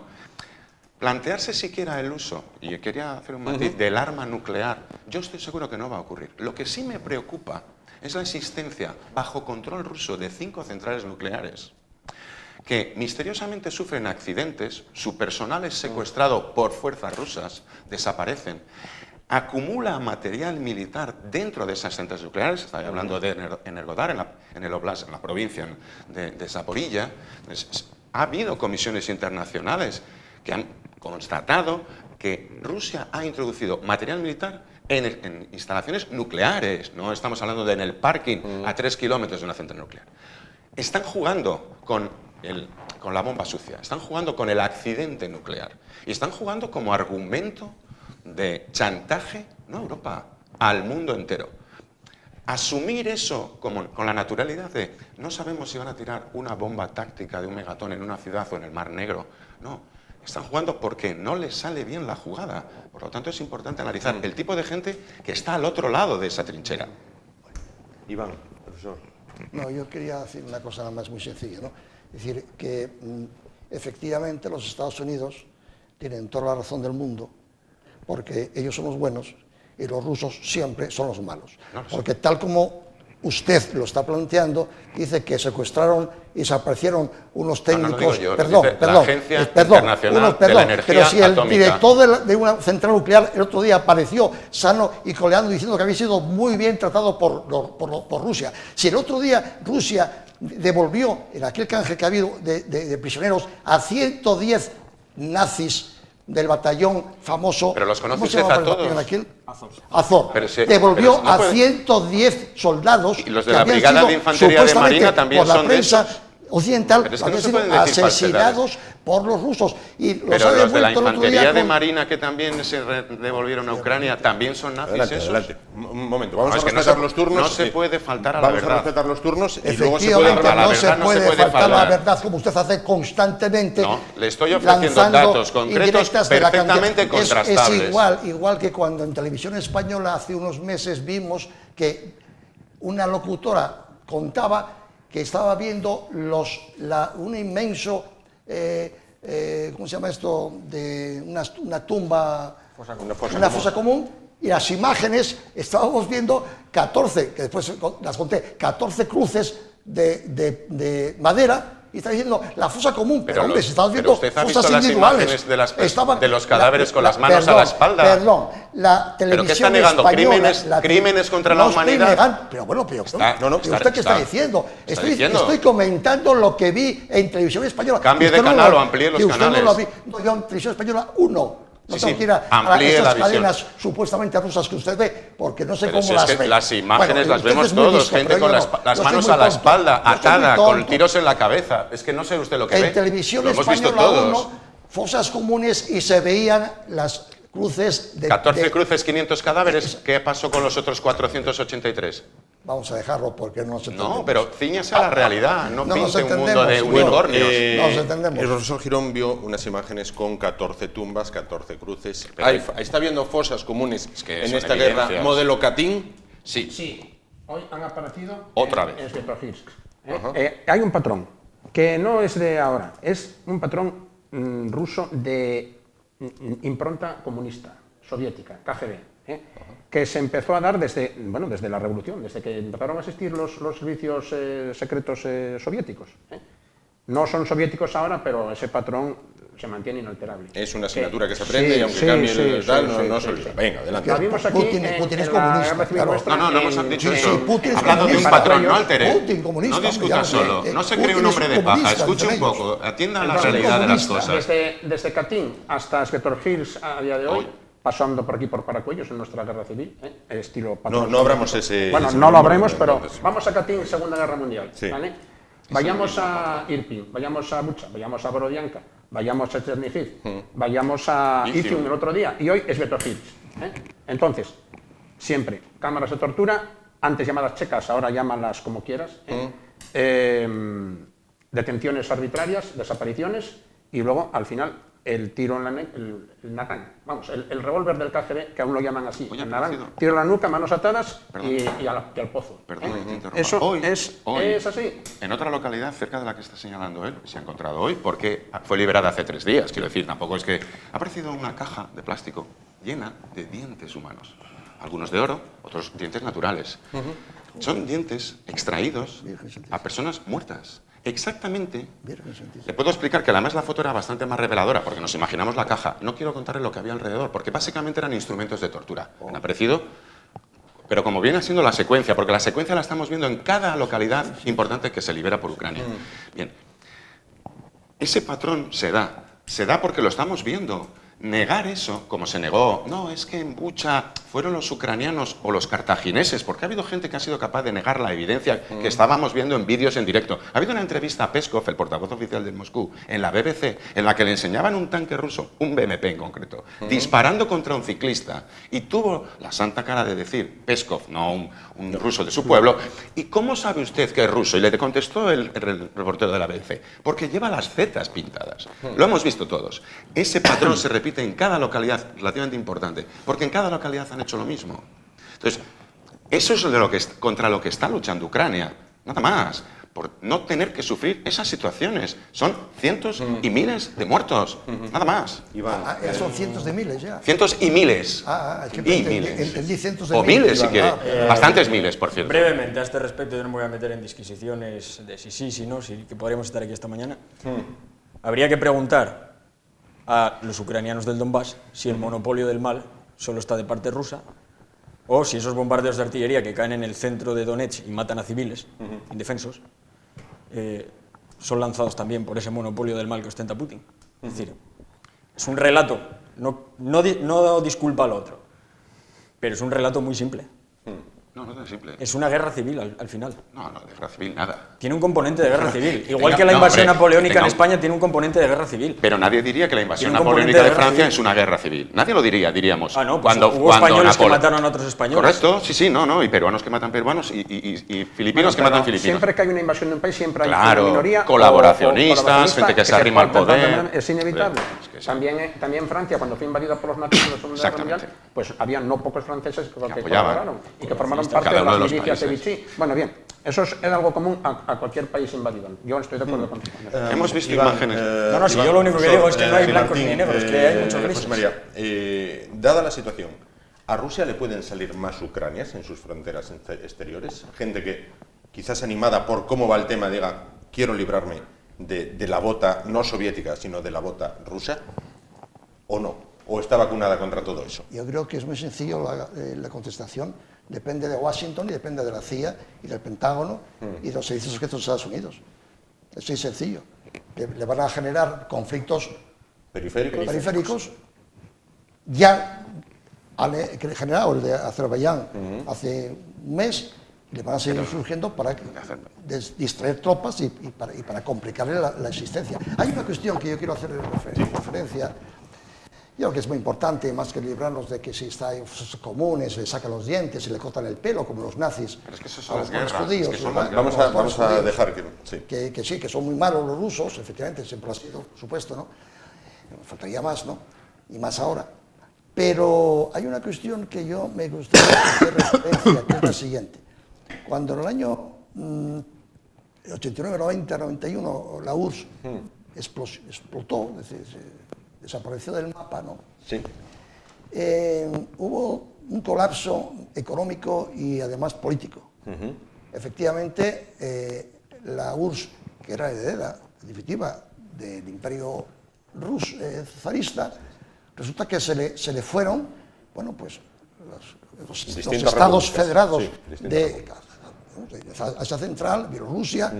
Plantearse siquiera el uso, y quería hacer un matiz, del arma nuclear, yo estoy seguro que no va a ocurrir. Lo que sí me preocupa es la existencia bajo control ruso de 5 centrales nucleares que misteriosamente sufren accidentes, su personal es secuestrado por fuerzas rusas, desaparecen, acumula material militar dentro de esas centrales nucleares, estoy hablando de Energodar, en el Oblast, en la provincia de Zaporilla. Ha habido comisiones internacionales que han constatado que Rusia ha introducido material militar en instalaciones nucleares, no estamos hablando de en el parking a 3 kilómetros de una central nuclear. Están jugando con la bomba sucia, están jugando con el accidente nuclear y están jugando como argumento de chantaje, no a Europa, al mundo entero. Asumir eso con la naturalidad de no sabemos si van a tirar una bomba táctica de un megatón en una ciudad o en el Mar Negro, no. Están jugando porque no les sale bien la jugada. Por lo tanto, es importante analizar el tipo de gente que está al otro lado de esa trinchera. Iván, profesor. No, yo quería decir una cosa nada más muy sencilla, ¿no? Es decir, que efectivamente los Estados Unidos tienen toda la razón del mundo, porque ellos son los buenos y los rusos siempre son los malos. Porque tal como usted lo está planteando, dice que secuestraron y desaparecieron unos técnicos... No, no digo yo, perdón, la Agencia Internacional de la Energía pero si el Atómica. director de una central nuclear el otro día apareció sano y coleando diciendo que había sido muy bien tratado por Rusia. Si el otro día Rusia devolvió, en aquel canje que ha habido de prisioneros, a 110 nazis del batallón famoso... Pero los conoce ¿cómo se usted llama a el todos. batallón aquel? Azov. Pero Devolvió no a puede... 110 soldados Y los de que la habían Brigada sido, de Infantería de supuestamente, Marina también por la son de prensa esos. occidental, Pero es que habían no se sido pueden decir asesinados por los rusos. Y los Pero ha los de la devuelto el otro Infantería día de con... Marina que también se devolvieron a Ucrania, ¿también son nazis Adelante, esos? adelante. Un momento, vamos No, a es que respetar los turnos. No se puede faltar a la Vamos verdad. a respetar los turnos y luego se puede Efectivamente, hablar. la no verdad se no puede se puede faltar la faltar. verdad como usted hace constantemente. No, le estoy ofreciendo lanzando datos concretos indirectas de la perfectamente cantidad. contrastables. Es igual que cuando en Televisión Española hace unos meses vimos que una locutora contaba que estaba viendo un inmenso, ¿cómo se llama esto? De una tumba, una fosa común, y las imágenes estábamos viendo 14, que después las conté, 14 cruces de madera, y está diciendo la fosa común, pero hombre, si estamos viendo usted ha fosas visto las individuales. imágenes de los cadáveres con las manos a la espalda. Perdón, la ¿Pero qué está televisión negando? española... ¿Crímenes contra la no estoy humanidad? negando, pero bueno, pero ¿usted qué está diciendo? Estoy comentando lo que vi en Televisión Española. Cambie de canal o amplíe los canales. No, yo en Televisión Española 1. No Sí, tengo que ir a amplíe esas la visión. cadenas supuestamente rusas que usted ve, porque no sé Pero cómo si es las que ve. las imágenes Bueno, las usted vemos es muy todos, listo, gente pero con yo las no. Yo manos estoy a muy la tonto. espalda, Yo estoy muy atada, con tonto. tiros en la cabeza. Es que no sé usted lo que ve. En Televisión Lo hemos visto Española todos. 1 fosas comunes y se veían las cruces de... 14 cruces, 500 cadáveres. ¿Qué pasó con los otros 483? Vamos a dejarlo porque no nos entendemos. No, pero ciñase a la realidad, no nos pinte un mundo entendemos. de Bueno, unicornios. nos entendemos. El profesor Girón vio unas imágenes con 14 tumbas, 14 cruces. Pero- ¿Está viendo fosas comunes que en son esta guerra evidencias. modelo Katyn? Sí. Sí, hoy han aparecido Otra vez. en Svetohirsk. Hay un patrón que no es de ahora, es un patrón ruso de impronta comunista, soviética, KGB, que se empezó a dar desde la revolución, desde que empezaron a existir los servicios secretos soviéticos. No son soviéticos ahora, pero ese patrón se mantiene inalterable. Es una asignatura que se aprende y aunque cambie el tal, no se olvida. Venga, adelante. Lo vimos aquí Putin es en la comunista, Guerra Civil claro. Nuestra, No hemos dicho sí, eso. sí, Putin es Hablando de un comunista. patrón, no Ellos- altere. Putin comunista, No discuta hombre, ya, solo. No se cree Putin un es hombre de paja. comunista, Escuche un dicen ellos. poco. Atienda a la Entonces, realidad de las comunista. cosas. Desde Katyn hasta Svetohirsk a día de hoy, pasando por aquí por Paracuellos en nuestra guerra civil, estilo patrón. No abramos ese... Bueno, ese no lo momento, abremos, pero entonces. vamos a Katyn, Segunda Guerra Mundial. Sí. ¿Vale? Vayamos a Irpin, vayamos a Bucha, vayamos a Borodianka, vayamos a Chernihiv, vayamos a Izium el otro día y hoy es Svetohirsk. Entonces, siempre cámaras de tortura, antes llamadas checas, ahora llámalas como quieras, detenciones arbitrarias, desapariciones y luego al final el tiro en la el Natán, vamos, el revólver del KGB, que aún lo llaman así, Oye, el Natán, parecido. tiro en la nuca, manos atadas Perdón. y al pozo. Perdona que te interrumpa. Eso Hoy, es así. en otra localidad cerca de la que está señalando él, se ha encontrado hoy, porque fue liberada hace 3 días, quiero decir, tampoco es que... Ha aparecido una caja de plástico llena de dientes humanos. Algunos de oro, otros dientes naturales. Son dientes extraídos a personas muertas. Exactamente. Le puedo explicar que además la foto era bastante más reveladora, porque nos imaginamos la caja. No quiero contarle lo que había alrededor, porque básicamente eran instrumentos de tortura. Han aparecido, pero como viene siendo la secuencia, porque la secuencia la estamos viendo en cada localidad importante que se libera por Ucrania. Bien, ese patrón se da porque lo estamos viendo. Negar eso, como se negó, no, es que en Bucha fueron los ucranianos o los cartagineses, porque ha habido gente que ha sido capaz de negar la evidencia que estábamos viendo en vídeos en directo. Ha habido una entrevista a Peskov, el portavoz oficial de Moscú, en la BBC, en la que le enseñaban un tanque ruso, un BMP en concreto, disparando contra un ciclista, y tuvo la santa cara de decir, Peskov, no un ruso de su pueblo, ¿y cómo sabe usted que es ruso? Y le contestó el reportero de la BBC, porque lleva las zetas pintadas. Lo hemos visto todos. Ese patrón se repite en cada localidad relativamente importante, porque en cada localidad han hecho lo mismo. Entonces, eso es contra lo que está luchando Ucrania, nada más, por no tener que sufrir esas situaciones. Son cientos y miles de muertos, nada más. Iván, Ya son cientos de miles ya. Cientos y miles. Es que Y entendí cientos de o miles, si Iván. quiere. Bastantes miles, por cierto. Brevemente, a este respecto, yo no me voy a meter en disquisiciones de si sí, si no, si que podríamos estar aquí esta mañana. Habría que preguntar a los ucranianos del Donbass si el monopolio del mal solo está de parte rusa o si esos bombardeos de artillería que caen en el centro de Donetsk y matan a civiles indefensos son lanzados también por ese monopolio del mal que ostenta Putin. Es decir, es un relato, no disculpa al otro, pero es un relato muy simple. No es tan simple. Es una guerra civil al final. No, de guerra civil, nada. Tiene un componente de guerra civil. Igual tenga- que la no, invasión hombre, napoleónica que en tenga- España tiene un componente de guerra civil. Pero nadie diría que la invasión Tiene un componente napoleónica de de guerra Francia civil. es una guerra civil. Nadie lo diría, diríamos. Ah, no, pues hubo españoles que mataron a otros españoles. Correcto, sí, no, y peruanos que matan peruanos y filipinos que Bueno, matan pero filipinos. Siempre que hay una invasión de un país, siempre hay Claro, una minoría colaboracionistas, o gente que se arrima al poder. Es inevitable. Es que sí. También Francia, cuando fue invadida por los nazis en la Segunda Guerra Mundial, Exactamente. pues había no pocos franceses que apoyaban. colaboraron y que formaron parte Cada de uno las de los milicias de países. Vichy. Bueno, bien, eso es algo común a cualquier país invadido. Yo estoy de acuerdo contigo. Hemos visto Iván, imágenes. No, si yo lo único que digo es que no hay blancos ni negros, que hay muchos grises. José María, dada la situación, ¿a Rusia le pueden salir más ucranias en sus fronteras exteriores? Gente que quizás animada por cómo va el tema diga, quiero librarme de la bota no soviética, sino de la bota rusa, ¿o no? ¿O está vacunada contra todo eso? Yo creo que es muy sencillo la contestación. Depende de Washington y depende de la CIA y del Pentágono y de los servicios secretos de Estados Unidos. Es muy sencillo. Le van a generar conflictos periféricos. Ya han generado el de Azerbaiyán hace un mes, Le van a seguir surgiendo para distraer tropas y para complicarle la existencia. Hay una cuestión que yo quiero hacer referencia. Yo creo que es muy importante, más que librarnos de que si está en fosas comunes, se le sacan los dientes, se le cortan el pelo, como los nazis. Pero es que eso son las los guerras. judíos, Es que son ¿verdad? las guerras. Vamos a dejar que... Sí. Que sí, que son muy malos los rusos, efectivamente, siempre lo ha sido, por supuesto, ¿no? Faltaría más, ¿no? Y más ahora. Pero hay una cuestión que yo me gustaría hacer referencia, que es la siguiente. Cuando en el año 89, 90, 91 la URSS explotó, es decir, desapareció del mapa, ¿no? Sí. Hubo un colapso económico y además político. Efectivamente, la URSS, que era heredera definitiva del imperio ruso, zarista, resulta que se le fueron, bueno, pues los estados federados de Asia Central, Bielorrusia,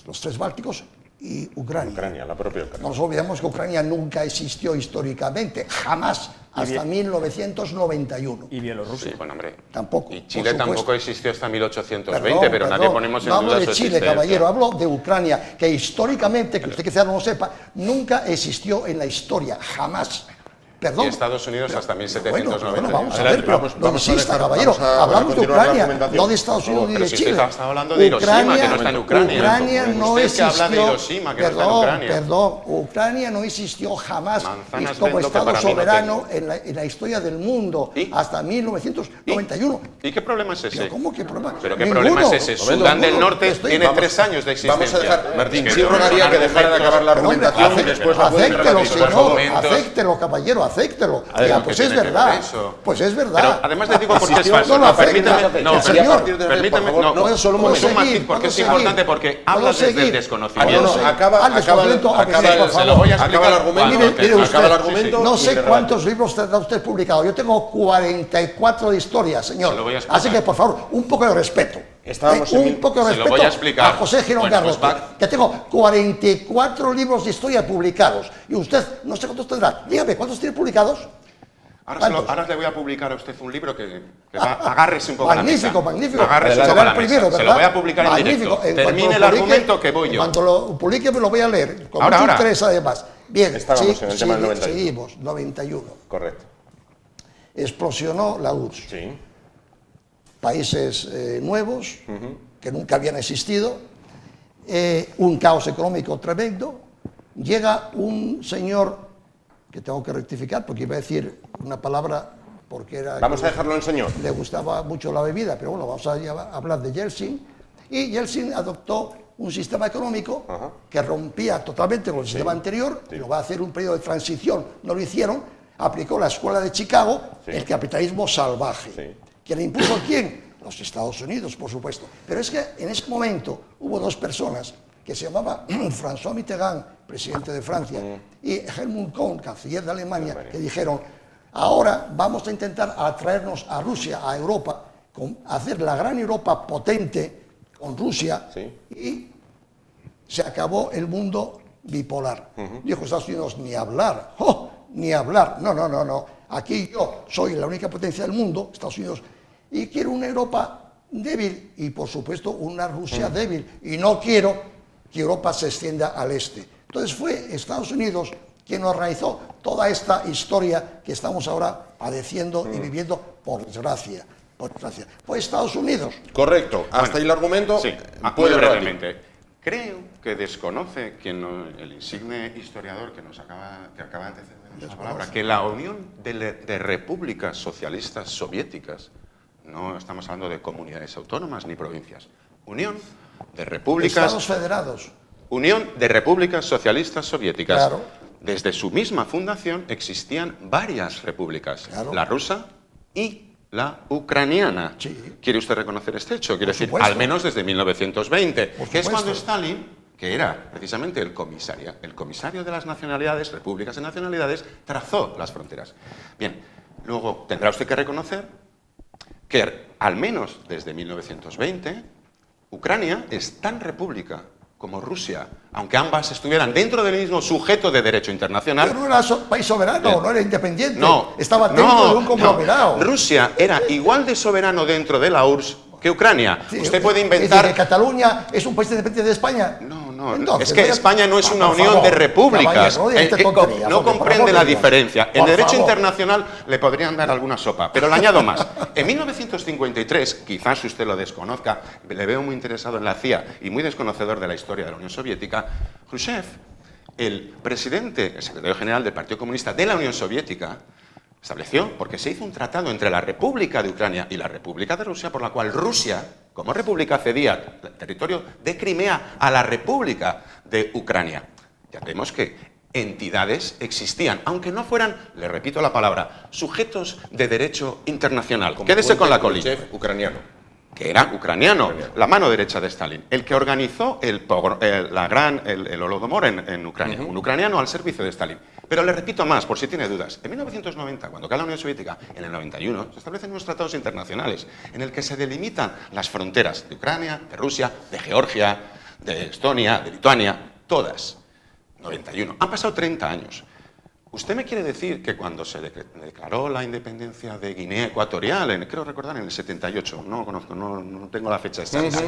los tres bálticos y Ucrania. La propia Ucrania. No nos olvidemos que Ucrania nunca existió históricamente, jamás, hasta 1991. Y Bielorrusia. Sí, bueno, hombre. Tampoco. Y Chile por tampoco supuesto. existió hasta 1820, pero nadie ponemos en no duda hablo su de Chile, existencia. caballero, hablo de Ucrania, que históricamente, que usted quizá no lo sepa, nunca existió en la historia, jamás. Perdón. Y Estados Unidos hasta 1790. Bueno, vamos a Adelante, ver, pero vamos no a insista, dejar- caballero. vamos a Hablamos de continuar la Ucrania, argumentación. no de Estados Unidos ni pero de si Chile. usted está hablando de Hiroshima, que no está en Ucrania. Ucrania no Usted que existió. habla de Hiroshima, que no está en Ucrania. Perdón, Ucrania no existió jamás Manzanas como vendo que Estado para mí no soberano tengo. en la historia del mundo ¿Y? hasta 1991. ¿Y qué problema es ese? ¿Pero cómo qué problema? ¿Pero qué Ninguno. problema es ese? Sudán del Norte tiene 3 años de existencia. Vamos a dejar, Martín, Es sí que rogaría que dejara de acabar la Pero, hombre, argumentación y después la pueden acéptelo, repetir. señor, argumentos. acéptelo, caballero, acéptelo. Pero Ya, ¿qué pues es tiene que ver verdad. eso? Pues es verdad. Pero además le digo por qué es falso. No lo No, afecta. permíteme, no, El señor. permíteme, por favor, no, solo un es momento. un matiz porque es ¿Puedo importante seguir? porque ¿Puedo hablas desde el seguir? desconocimiento. No, seguir? acaba Al desconocimiento, el Se lo voy a explicar argumento. Mire usted, Acaba el argumento. no y sé le cuántos libros tendrá usted publicado. Yo tengo 44 de historia, señor. Se lo voy a explicar. Así que, por favor, un poco de respeto. Estábamos en un poco de Se lo respeto voy a explicar. a José Girón Bueno, Carlos, pues va. que tengo 44 libros de historia publicados. Y usted, no sé cuántos tendrá. Dígame, ¿cuántos tiene publicados? Ahora le voy a publicar a usted un libro que agárrese un poco a la Magnífico, mesa. magnífico. Agárrese un Será poco a el la primero, mesa. Se ¿verdad? lo voy a publicar en Magnífico. directo. En cuanto Termine el lo publique, argumento que voy yo. Cuando lo publique me lo voy a leer, con Ahora, mucho ahora. interés además. Bien, Estábamos en el tema del 91. seguimos, 91. Correcto. Explosionó la URSS. Sí. Países nuevos, que nunca habían existido, un caos económico tremendo. Llega un señor, que tengo que rectificar porque iba a decir una palabra porque era... Vamos a dejarlo en señor. Le gustaba mucho la bebida, pero bueno, vamos a hablar de Yeltsin. Y Yeltsin adoptó un sistema económico que rompía totalmente con el sistema anterior, pero va a hacer un periodo de transición, no lo hicieron, aplicó la escuela de Chicago, el capitalismo salvaje. Sí. ¿Quién impuso quién? Los Estados Unidos, por supuesto. Pero es que en ese momento hubo dos personas que se llamaban François Mitterrand, presidente de Francia, y Helmut Kohl, canciller de Alemania, que dijeron, ahora vamos a intentar atraernos a Rusia, a Europa, hacer la gran Europa potente con Rusia, y se acabó el mundo bipolar. Dijo Estados Unidos, ni hablar, ¡oh! Ni hablar, no. Aquí yo soy la única potencia del mundo, Estados Unidos, y quiero una Europa débil y, por supuesto, una Rusia débil. Y no quiero que Europa se extienda al este. Entonces fue Estados Unidos quien organizó toda esta historia que estamos ahora padeciendo y viviendo, por desgracia. Fue Estados Unidos. Correcto. Hasta ahí el argumento. Sí, Puede muy rebatir. brevemente. Creo que desconoce el insigne historiador que acaba de anteceder esa palabra, que la Unión de Repúblicas Socialistas Soviéticas, no estamos hablando de comunidades autónomas ni provincias, Unión de Repúblicas... Estados federados. Unión de Repúblicas Socialistas Soviéticas. Claro. Desde su misma fundación existían varias repúblicas, Claro. la rusa y la ucraniana. Sí. ¿Quiere usted reconocer este hecho? Quiero decir, supuesto. al menos desde 1920, Por que es cuando supuesto. Stalin, que era precisamente el comisario de las nacionalidades, repúblicas y nacionalidades, trazó las fronteras. Bien, luego tendrá usted que reconocer que al menos desde 1920, Ucrania es tan república como Rusia, aunque ambas estuvieran dentro del mismo sujeto de derecho internacional. Pero no era país soberano, Bien. no era independiente. No, Estaba dentro de un conglomerado. Rusia era igual de soberano dentro de la URSS que Ucrania. Sí, Usted puede es decir, inventar... que Cataluña es un país independiente de España. No, Entonces, es que España no es una unión de repúblicas. Caballero, no diga tonterías, No hombre, por comprende amor la de Dios. diferencia. En Por derecho favor. internacional le podrían dar alguna sopa, pero le añado más. En 1953, quizás usted lo desconozca, le veo muy interesado en la CIA y muy desconocedor de la historia de la Unión Soviética, Khrushchev, el presidente, el secretario general del Partido Comunista de la Unión Soviética, estableció, porque se hizo un tratado entre la República de Ucrania y la República de Rusia, por la cual Rusia, como república, cedía el territorio de Crimea a la República de Ucrania. Ya vemos que entidades existían, aunque no fueran, le repito la palabra, sujetos de derecho internacional. Quédese con la colilla. Ucraniano. Que era ucraniano, la mano derecha de Stalin, el que organizó el Holodomor en Ucrania, un ucraniano al servicio de Stalin. Pero le repito más, por si tiene dudas. En 1990, cuando cae la Unión Soviética, en el 91, se establecen unos tratados internacionales en el que se delimitan las fronteras de Ucrania, de Rusia, de Georgia, de Estonia, de Lituania, todas. 91. Han pasado 30 años. ¿Usted me quiere decir que cuando se declaró la independencia de Guinea Ecuatorial, creo recordar en el 78, no conozco, no tengo la fecha exacta,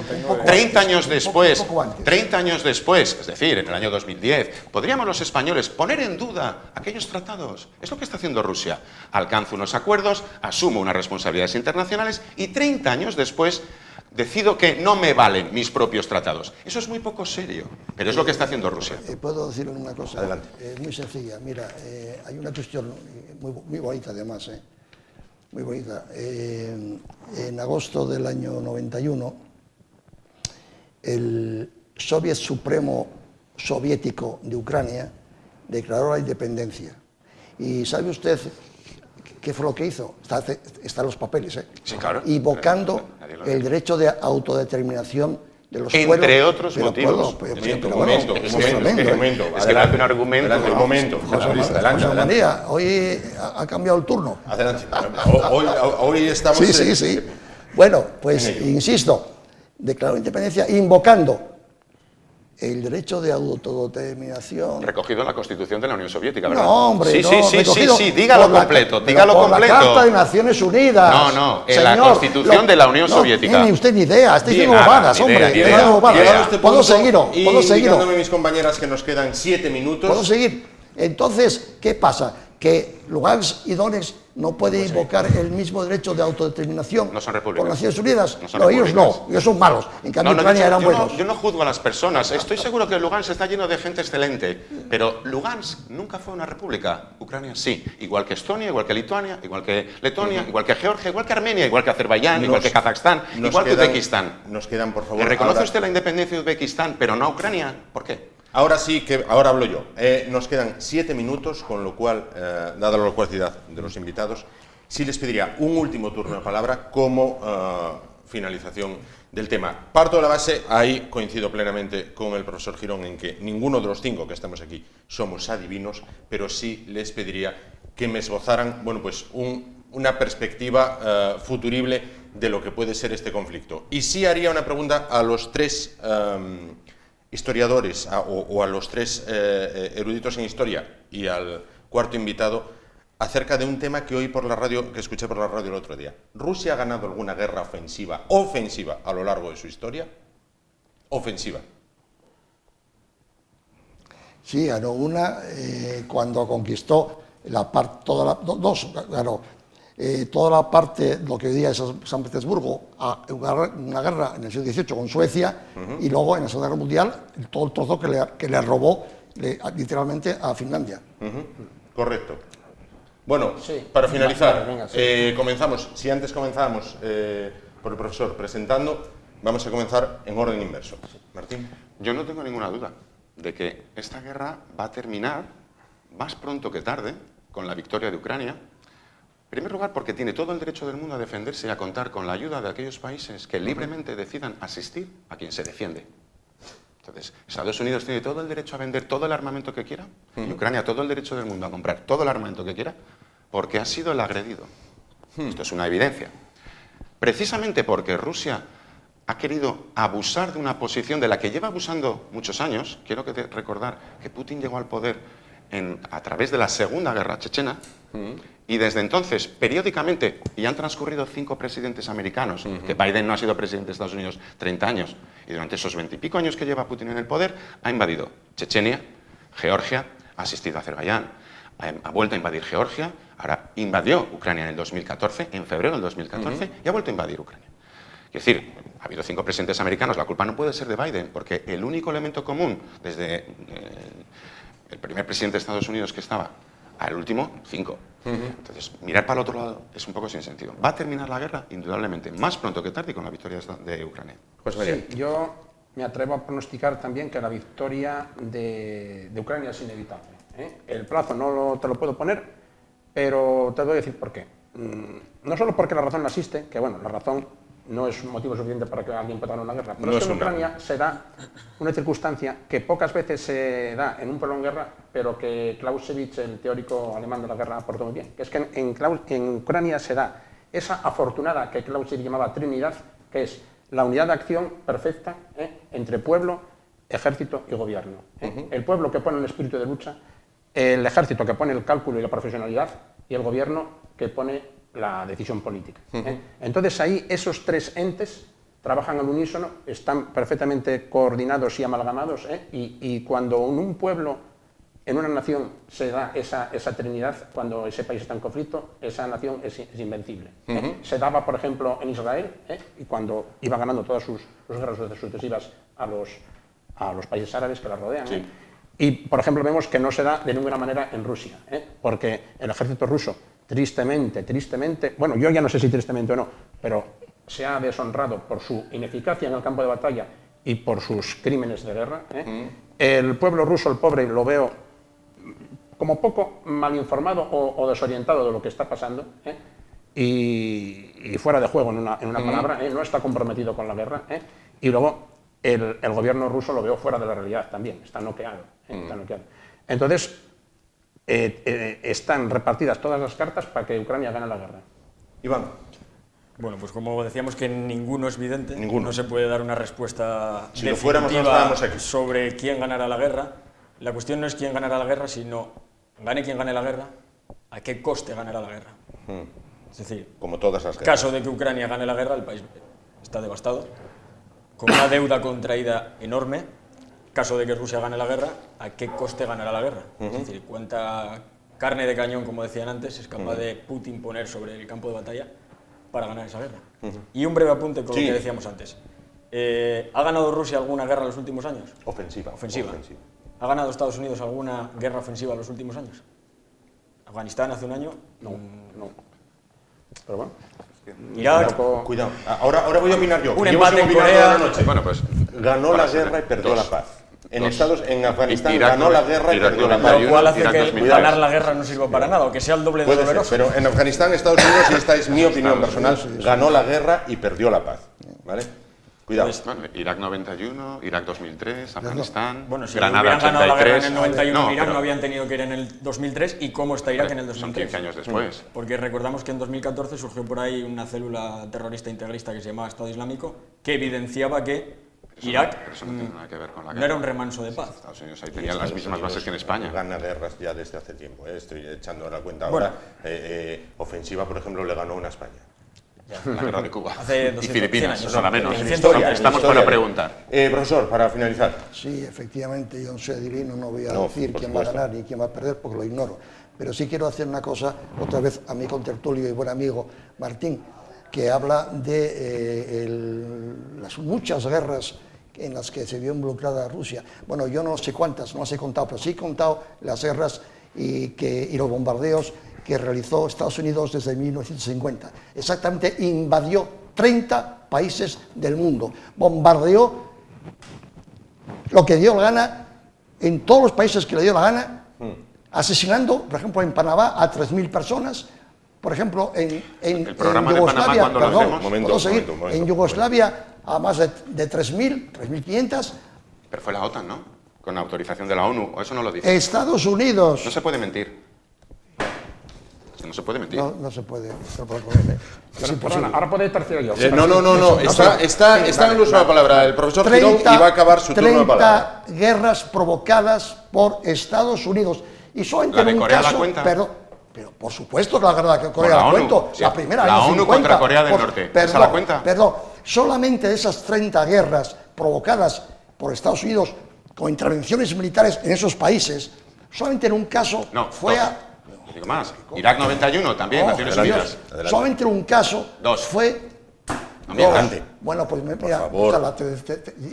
30 años después, 30 años después, es decir, en el año 2010, podríamos los españoles poner en duda aquellos tratados? Es lo que está haciendo Rusia. Alcanza unos acuerdos, asume unas responsabilidades internacionales y 30 años después decido que no me valen mis propios tratados. Eso es muy poco serio, pero es lo que está haciendo Rusia. ¿Puedo decir una cosa? Adelante. Muy sencilla. Mira, hay una cuestión muy bonita además, muy bonita. En agosto del año 91, el Soviet Supremo Soviético de Ucrania declaró la independencia. ¿Y sabe usted qué fue lo que hizo? Están los papeles, Sí, claro. invocando el derecho de autodeterminación de los pueblos. Entre otros motivos. Un momento. Es que le hace un argumento. Adelante, un momento. José María, hoy ha cambiado el turno. Adelante. Hoy estamos... Sí. Bueno, pues insisto, declaró independencia invocando el derecho de autodeterminación. Recogido en la Constitución de la Unión Soviética, ¿verdad? No, hombre, sí, dígalo completo, dígalo por completo. la Carta de Naciones Unidas. No, en la Constitución de la Unión Soviética. No tiene usted ni idea, estáis diciendo Nada, bobadas, ni hombre. idea. Diciendo bobadas. Llegado a este ¿Puedo punto, seguirlo? y ¿Puedo seguirlo? indicándome mis compañeras que nos quedan 7 minutos. ¿Puedo seguir? Entonces, ¿qué pasa? Que Lugansk y Donetsk no pueden invocar el mismo derecho de autodeterminación No son repúblicas. por Naciones Unidas. No son ellos repúblicas. no, ellos son malos. En cambio, Ucrania eran buenos. Yo no juzgo a las personas. Estoy seguro que Lugansk está lleno de gente excelente, pero Lugansk nunca fue una república. Ucrania sí. Igual que Estonia, igual que Lituania, igual que Letonia, igual que Georgia, igual que Armenia, igual que Azerbaiyán, igual que Kazajstán, igual que Uzbekistán. Nos quedan, por favor... ¿Le reconoce ahora- usted la independencia de Uzbekistán, pero no a Ucrania? ¿Por qué? Ahora sí, ahora hablo yo. Nos quedan 7 minutos, con lo cual, dada la locuacidad de los invitados, sí les pediría un último turno de palabra como finalización del tema. Parto de la base, ahí coincido plenamente con el profesor Girón en que ninguno de los 5 que estamos aquí somos adivinos, pero sí les pediría que me esbozaran, bueno, pues una perspectiva futurible de lo que puede ser este conflicto. Y sí haría una pregunta a los 3 historiadores o a los 3 eruditos en historia y al cuarto invitado acerca de un tema que oí por la radio, que escuché por la radio el otro día. ¿Rusia ha ganado alguna guerra ofensiva a lo largo de su historia? Ofensiva. Sí, ganó una cuando conquistó la parte, toda la parte, lo que hoy día es San Petersburgo, una guerra en el siglo XVIII con Suecia, y luego en la Segunda Guerra Mundial todo el trozo que le robó literalmente a Finlandia. Correcto. Bueno, Sí. para finalizar, Venga, sí. comenzamos. Si antes comenzábamos por el profesor presentando, vamos a comenzar en orden inverso. Martín. Yo no tengo ninguna duda de que esta guerra va a terminar más pronto que tarde con la victoria de Ucrania. En primer lugar, porque tiene todo el derecho del mundo a defenderse y a contar con la ayuda de aquellos países que libremente decidan asistir a quien se defiende. Entonces, Estados Unidos tiene todo el derecho a vender todo el armamento que quiera, y Ucrania todo el derecho del mundo a comprar todo el armamento que quiera, porque ha sido el agredido. Esto es una evidencia. Precisamente porque Rusia ha querido abusar de una posición de la que lleva abusando muchos años. Quiero recordar que Putin llegó al poder a través de la Segunda Guerra Chechena, Y desde entonces, periódicamente, y han transcurrido 5 presidentes americanos, que Biden no ha sido presidente de Estados Unidos 30 años, y durante esos 20 y pico años que lleva Putin en el poder, ha invadido Chechenia, Georgia, ha asistido a Azerbaiyán, ha vuelto a invadir Georgia, ahora invadió Ucrania en el 2014, en febrero del 2014, y ha vuelto a invadir Ucrania. Es decir, ha habido 5 presidentes americanos, la culpa no puede ser de Biden, porque el único elemento común desde el primer presidente de Estados Unidos que estaba al último, 5. Entonces, mirar para el otro lado es un poco sin sentido. ¿Va a terminar la guerra? Indudablemente, más pronto que tarde con la victoria de Ucrania. Sí, yo me atrevo a pronosticar también que la victoria de Ucrania es inevitable. El plazo no te lo puedo poner, pero te voy a decir por qué. No solo porque la razón no existe, que bueno, la razón no es un motivo suficiente para que alguien pueda ganar una guerra, pero no es que en Ucrania se da una circunstancia que pocas veces se da en un pueblo en guerra, pero que Clausewitz, el teórico alemán de la guerra, aportó muy bien, que es que en Ucrania se da esa afortunada que Clausewitz llamaba Trinidad, que es la unidad de acción perfecta entre pueblo, ejército y gobierno. El pueblo que pone el espíritu de lucha, el ejército que pone el cálculo y la profesionalidad, y el gobierno que pone la decisión política. Entonces ahí esos 3 entes trabajan al unísono, están perfectamente coordinados y amalgamados, y cuando en un pueblo, en una nación se da esa trinidad, cuando ese país está en conflicto, esa nación es invencible. Se daba, por ejemplo, en Israel, y cuando iba ganando todas sus guerras sucesivas a los países árabes que la rodean. Y, por ejemplo, vemos que no se da de ninguna manera en Rusia, porque el ejército ruso, tristemente, bueno, yo ya no sé si tristemente o no, pero se ha deshonrado por su ineficacia en el campo de batalla y por sus crímenes de guerra. El pueblo ruso, el pobre, lo veo como poco mal informado o desorientado de lo que está pasando, y fuera de juego en una palabra, no está comprometido con la guerra, y luego el gobierno ruso lo veo fuera de la realidad también, está noqueado. Entonces, están repartidas todas las cartas para que Ucrania gane la guerra. Iván. Bueno, pues como decíamos que ninguno es vidente, no se puede dar una respuesta si definitiva no estábamos aquí sobre quién ganará la guerra. La cuestión no es quién ganará la guerra, sino gane quien gane la guerra, a qué coste ganará la guerra. Es decir, como todas las en caso de que Ucrania gane la guerra, el país está devastado, con una deuda contraída enorme. Caso de que Rusia gane la guerra, ¿a qué coste ganará la guerra? Es decir, cuánta carne de cañón, como decían antes, es capaz de Putin poner sobre el campo de batalla para ganar esa guerra. Y un breve apunte con lo que decíamos antes. ¿Ha ganado Rusia alguna guerra en los últimos años? Ofensiva. ¿Ha ganado Estados Unidos alguna guerra ofensiva en los últimos años? ¿Afganistán hace un año? No. Pero bueno. Irak. Cuidado. Ahora voy a opinar yo. Un empate en Corea. Bueno, pues ganó la guerra y perdió la paz. En Afganistán ganó la guerra y perdió la paz. Lo cual hace que ganar la guerra no sirva para nada, o que sea el doble de doloroso. Pero en Afganistán, Estados Unidos, y esta es mi opinión personal, ganó la guerra y perdió la paz. ¿Vale? Cuidado. Bueno, Irak 91, Irak 2003, Afganistán, bueno, si Granada hubieran ganado la guerra en el 83. 91 Irak no habían tenido que ir en el 2003. ¿Y cómo está Irak en el 2003? Son 15 años después. Porque recordamos que en 2014 surgió por ahí una célula terrorista integrista que se llamaba Estado Islámico, que evidenciaba que Irak Pero eso no tiene nada que ver con la guerra. no era un remanso de paz. Estados Unidos ahí tenía las mismas bases que en España. Gana guerras ya desde hace tiempo. Estoy echando la cuenta ahora. Ofensiva, por ejemplo, le ganó una a España. La guerra de Cuba. Hace Y Filipinas, años, nada menos. Historia, Estamos para preguntar. Profesor, para finalizar. Sí, efectivamente, yo no soy adivino, no voy a No, decir por quién va a supuesto. ganar ni quién va a perder porque lo ignoro. Pero sí quiero hacer una cosa, otra vez a mi contertulio y buen amigo Martín, que habla de las muchas guerras en las que se vio involucrada Rusia. Bueno, yo no sé cuántas, no las he contado, pero sí he contado las guerras y los bombardeos que realizó Estados Unidos desde 1950. Exactamente, invadió 30 países del mundo. Bombardeó lo que dio la gana en todos los países que le dio la gana, asesinando, por ejemplo, en Panamá a 3.000 personas. Por ejemplo, en programa de Panamá, Yugoslavia, cuando lo perdón, hacemos. Momento. en Yugoslavia a más de 3.000, 3.500. Pero fue la OTAN, ¿no? Con autorización de la ONU, o eso no lo dice. Estados Unidos. No se puede mentir. No se puede mentir. No se puede. Perdona, ahora puede terciar yo. No. Está en el uso de la palabra el profesor Girón y va a acabar su turno de palabra. 30 guerras provocadas por Estados Unidos. Y solamente ¿La de en un Corea caso, la cuenta? perdón, Pero por supuesto que la guerra de Corea Por la la ONU, cuento, sí. la primera, La año ONU 50. contra Corea del Norte, ¿esa la cuenta? Perdón, solamente de esas 30 guerras provocadas por Estados Unidos con intervenciones militares en esos países, solamente en un caso No, fue dos. a... Digo más. Irak 91 también, No, Naciones Dios, Unidas. Adelante. solamente en un caso Dos. fue... También, dos. adelante. Bueno, pues mira, favor. chala,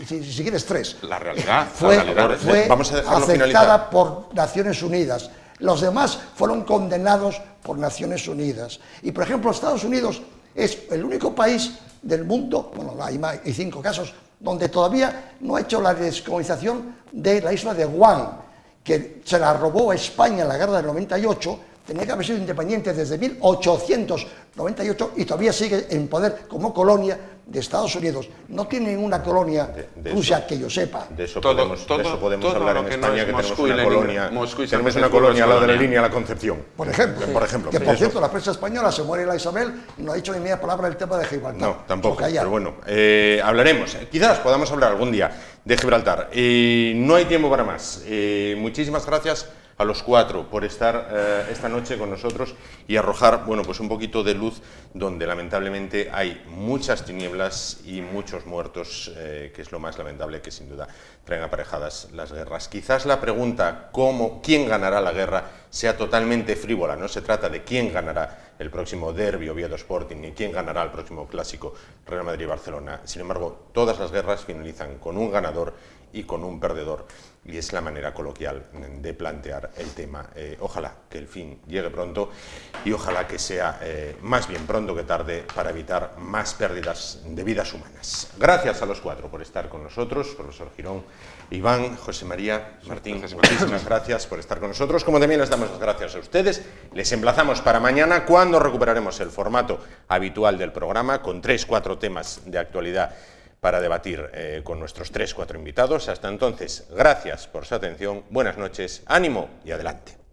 si quieres 3. La realidad. Fue, la realidad. fue Vamos a dejarlo aceptada finalizar. por Naciones Unidas. Los demás fueron condenados por Naciones Unidas. Y, por ejemplo, Estados Unidos es el único país del mundo, bueno, hay 5 casos, donde todavía no ha hecho la descolonización de la isla de Guam, que se la robó a España en la guerra del 98, tenía que haber sido independiente desde 1898 y todavía sigue en poder como colonia de Estados Unidos. No tiene ninguna colonia de Rusia eso. que yo sepa. De eso Todo- podemos, todo- de eso podemos todo hablar lo en que no España, es que tenemos Moscú y una Leningrado. colonia, Moscú y San tenemos una Petersburgo colonia al lado de la colonia. línea de la Concepción. Por ejemplo, que por eso. cierto, la prensa española se muere la Isabel y no ha dicho ni media palabra del tema de Gibraltar. No, tampoco, Callar. pero bueno, hablaremos. Quizás podamos hablar algún día de Gibraltar. No hay tiempo para más. Muchísimas gracias a los 4 por estar esta noche con nosotros y arrojar, bueno, pues un poquito de luz donde lamentablemente hay muchas tinieblas y muchos muertos, que es lo más lamentable, que sin duda traen aparejadas las guerras. Quizás la pregunta quién ganará la guerra sea totalmente frívola. No se trata de quién ganará el próximo derbi Oviedo Sporting ni quién ganará el próximo clásico Real Madrid-Barcelona. Sin embargo, todas las guerras finalizan con un ganador y con un perdedor, y es la manera coloquial de plantear el tema. Ojalá que el fin llegue pronto y ojalá que sea más bien pronto que tarde para evitar más pérdidas de vidas humanas. Gracias a los 4 por estar con nosotros, profesor Girón, Iván, José María, Martín, muchísimas gracias por estar con nosotros, como también les damos las gracias a ustedes. Les emplazamos para mañana, cuando recuperaremos el formato habitual del programa con 3-4 temas de actualidad para debatir con nuestros 3-4 invitados. Hasta entonces, gracias por su atención, buenas noches, ánimo y adelante.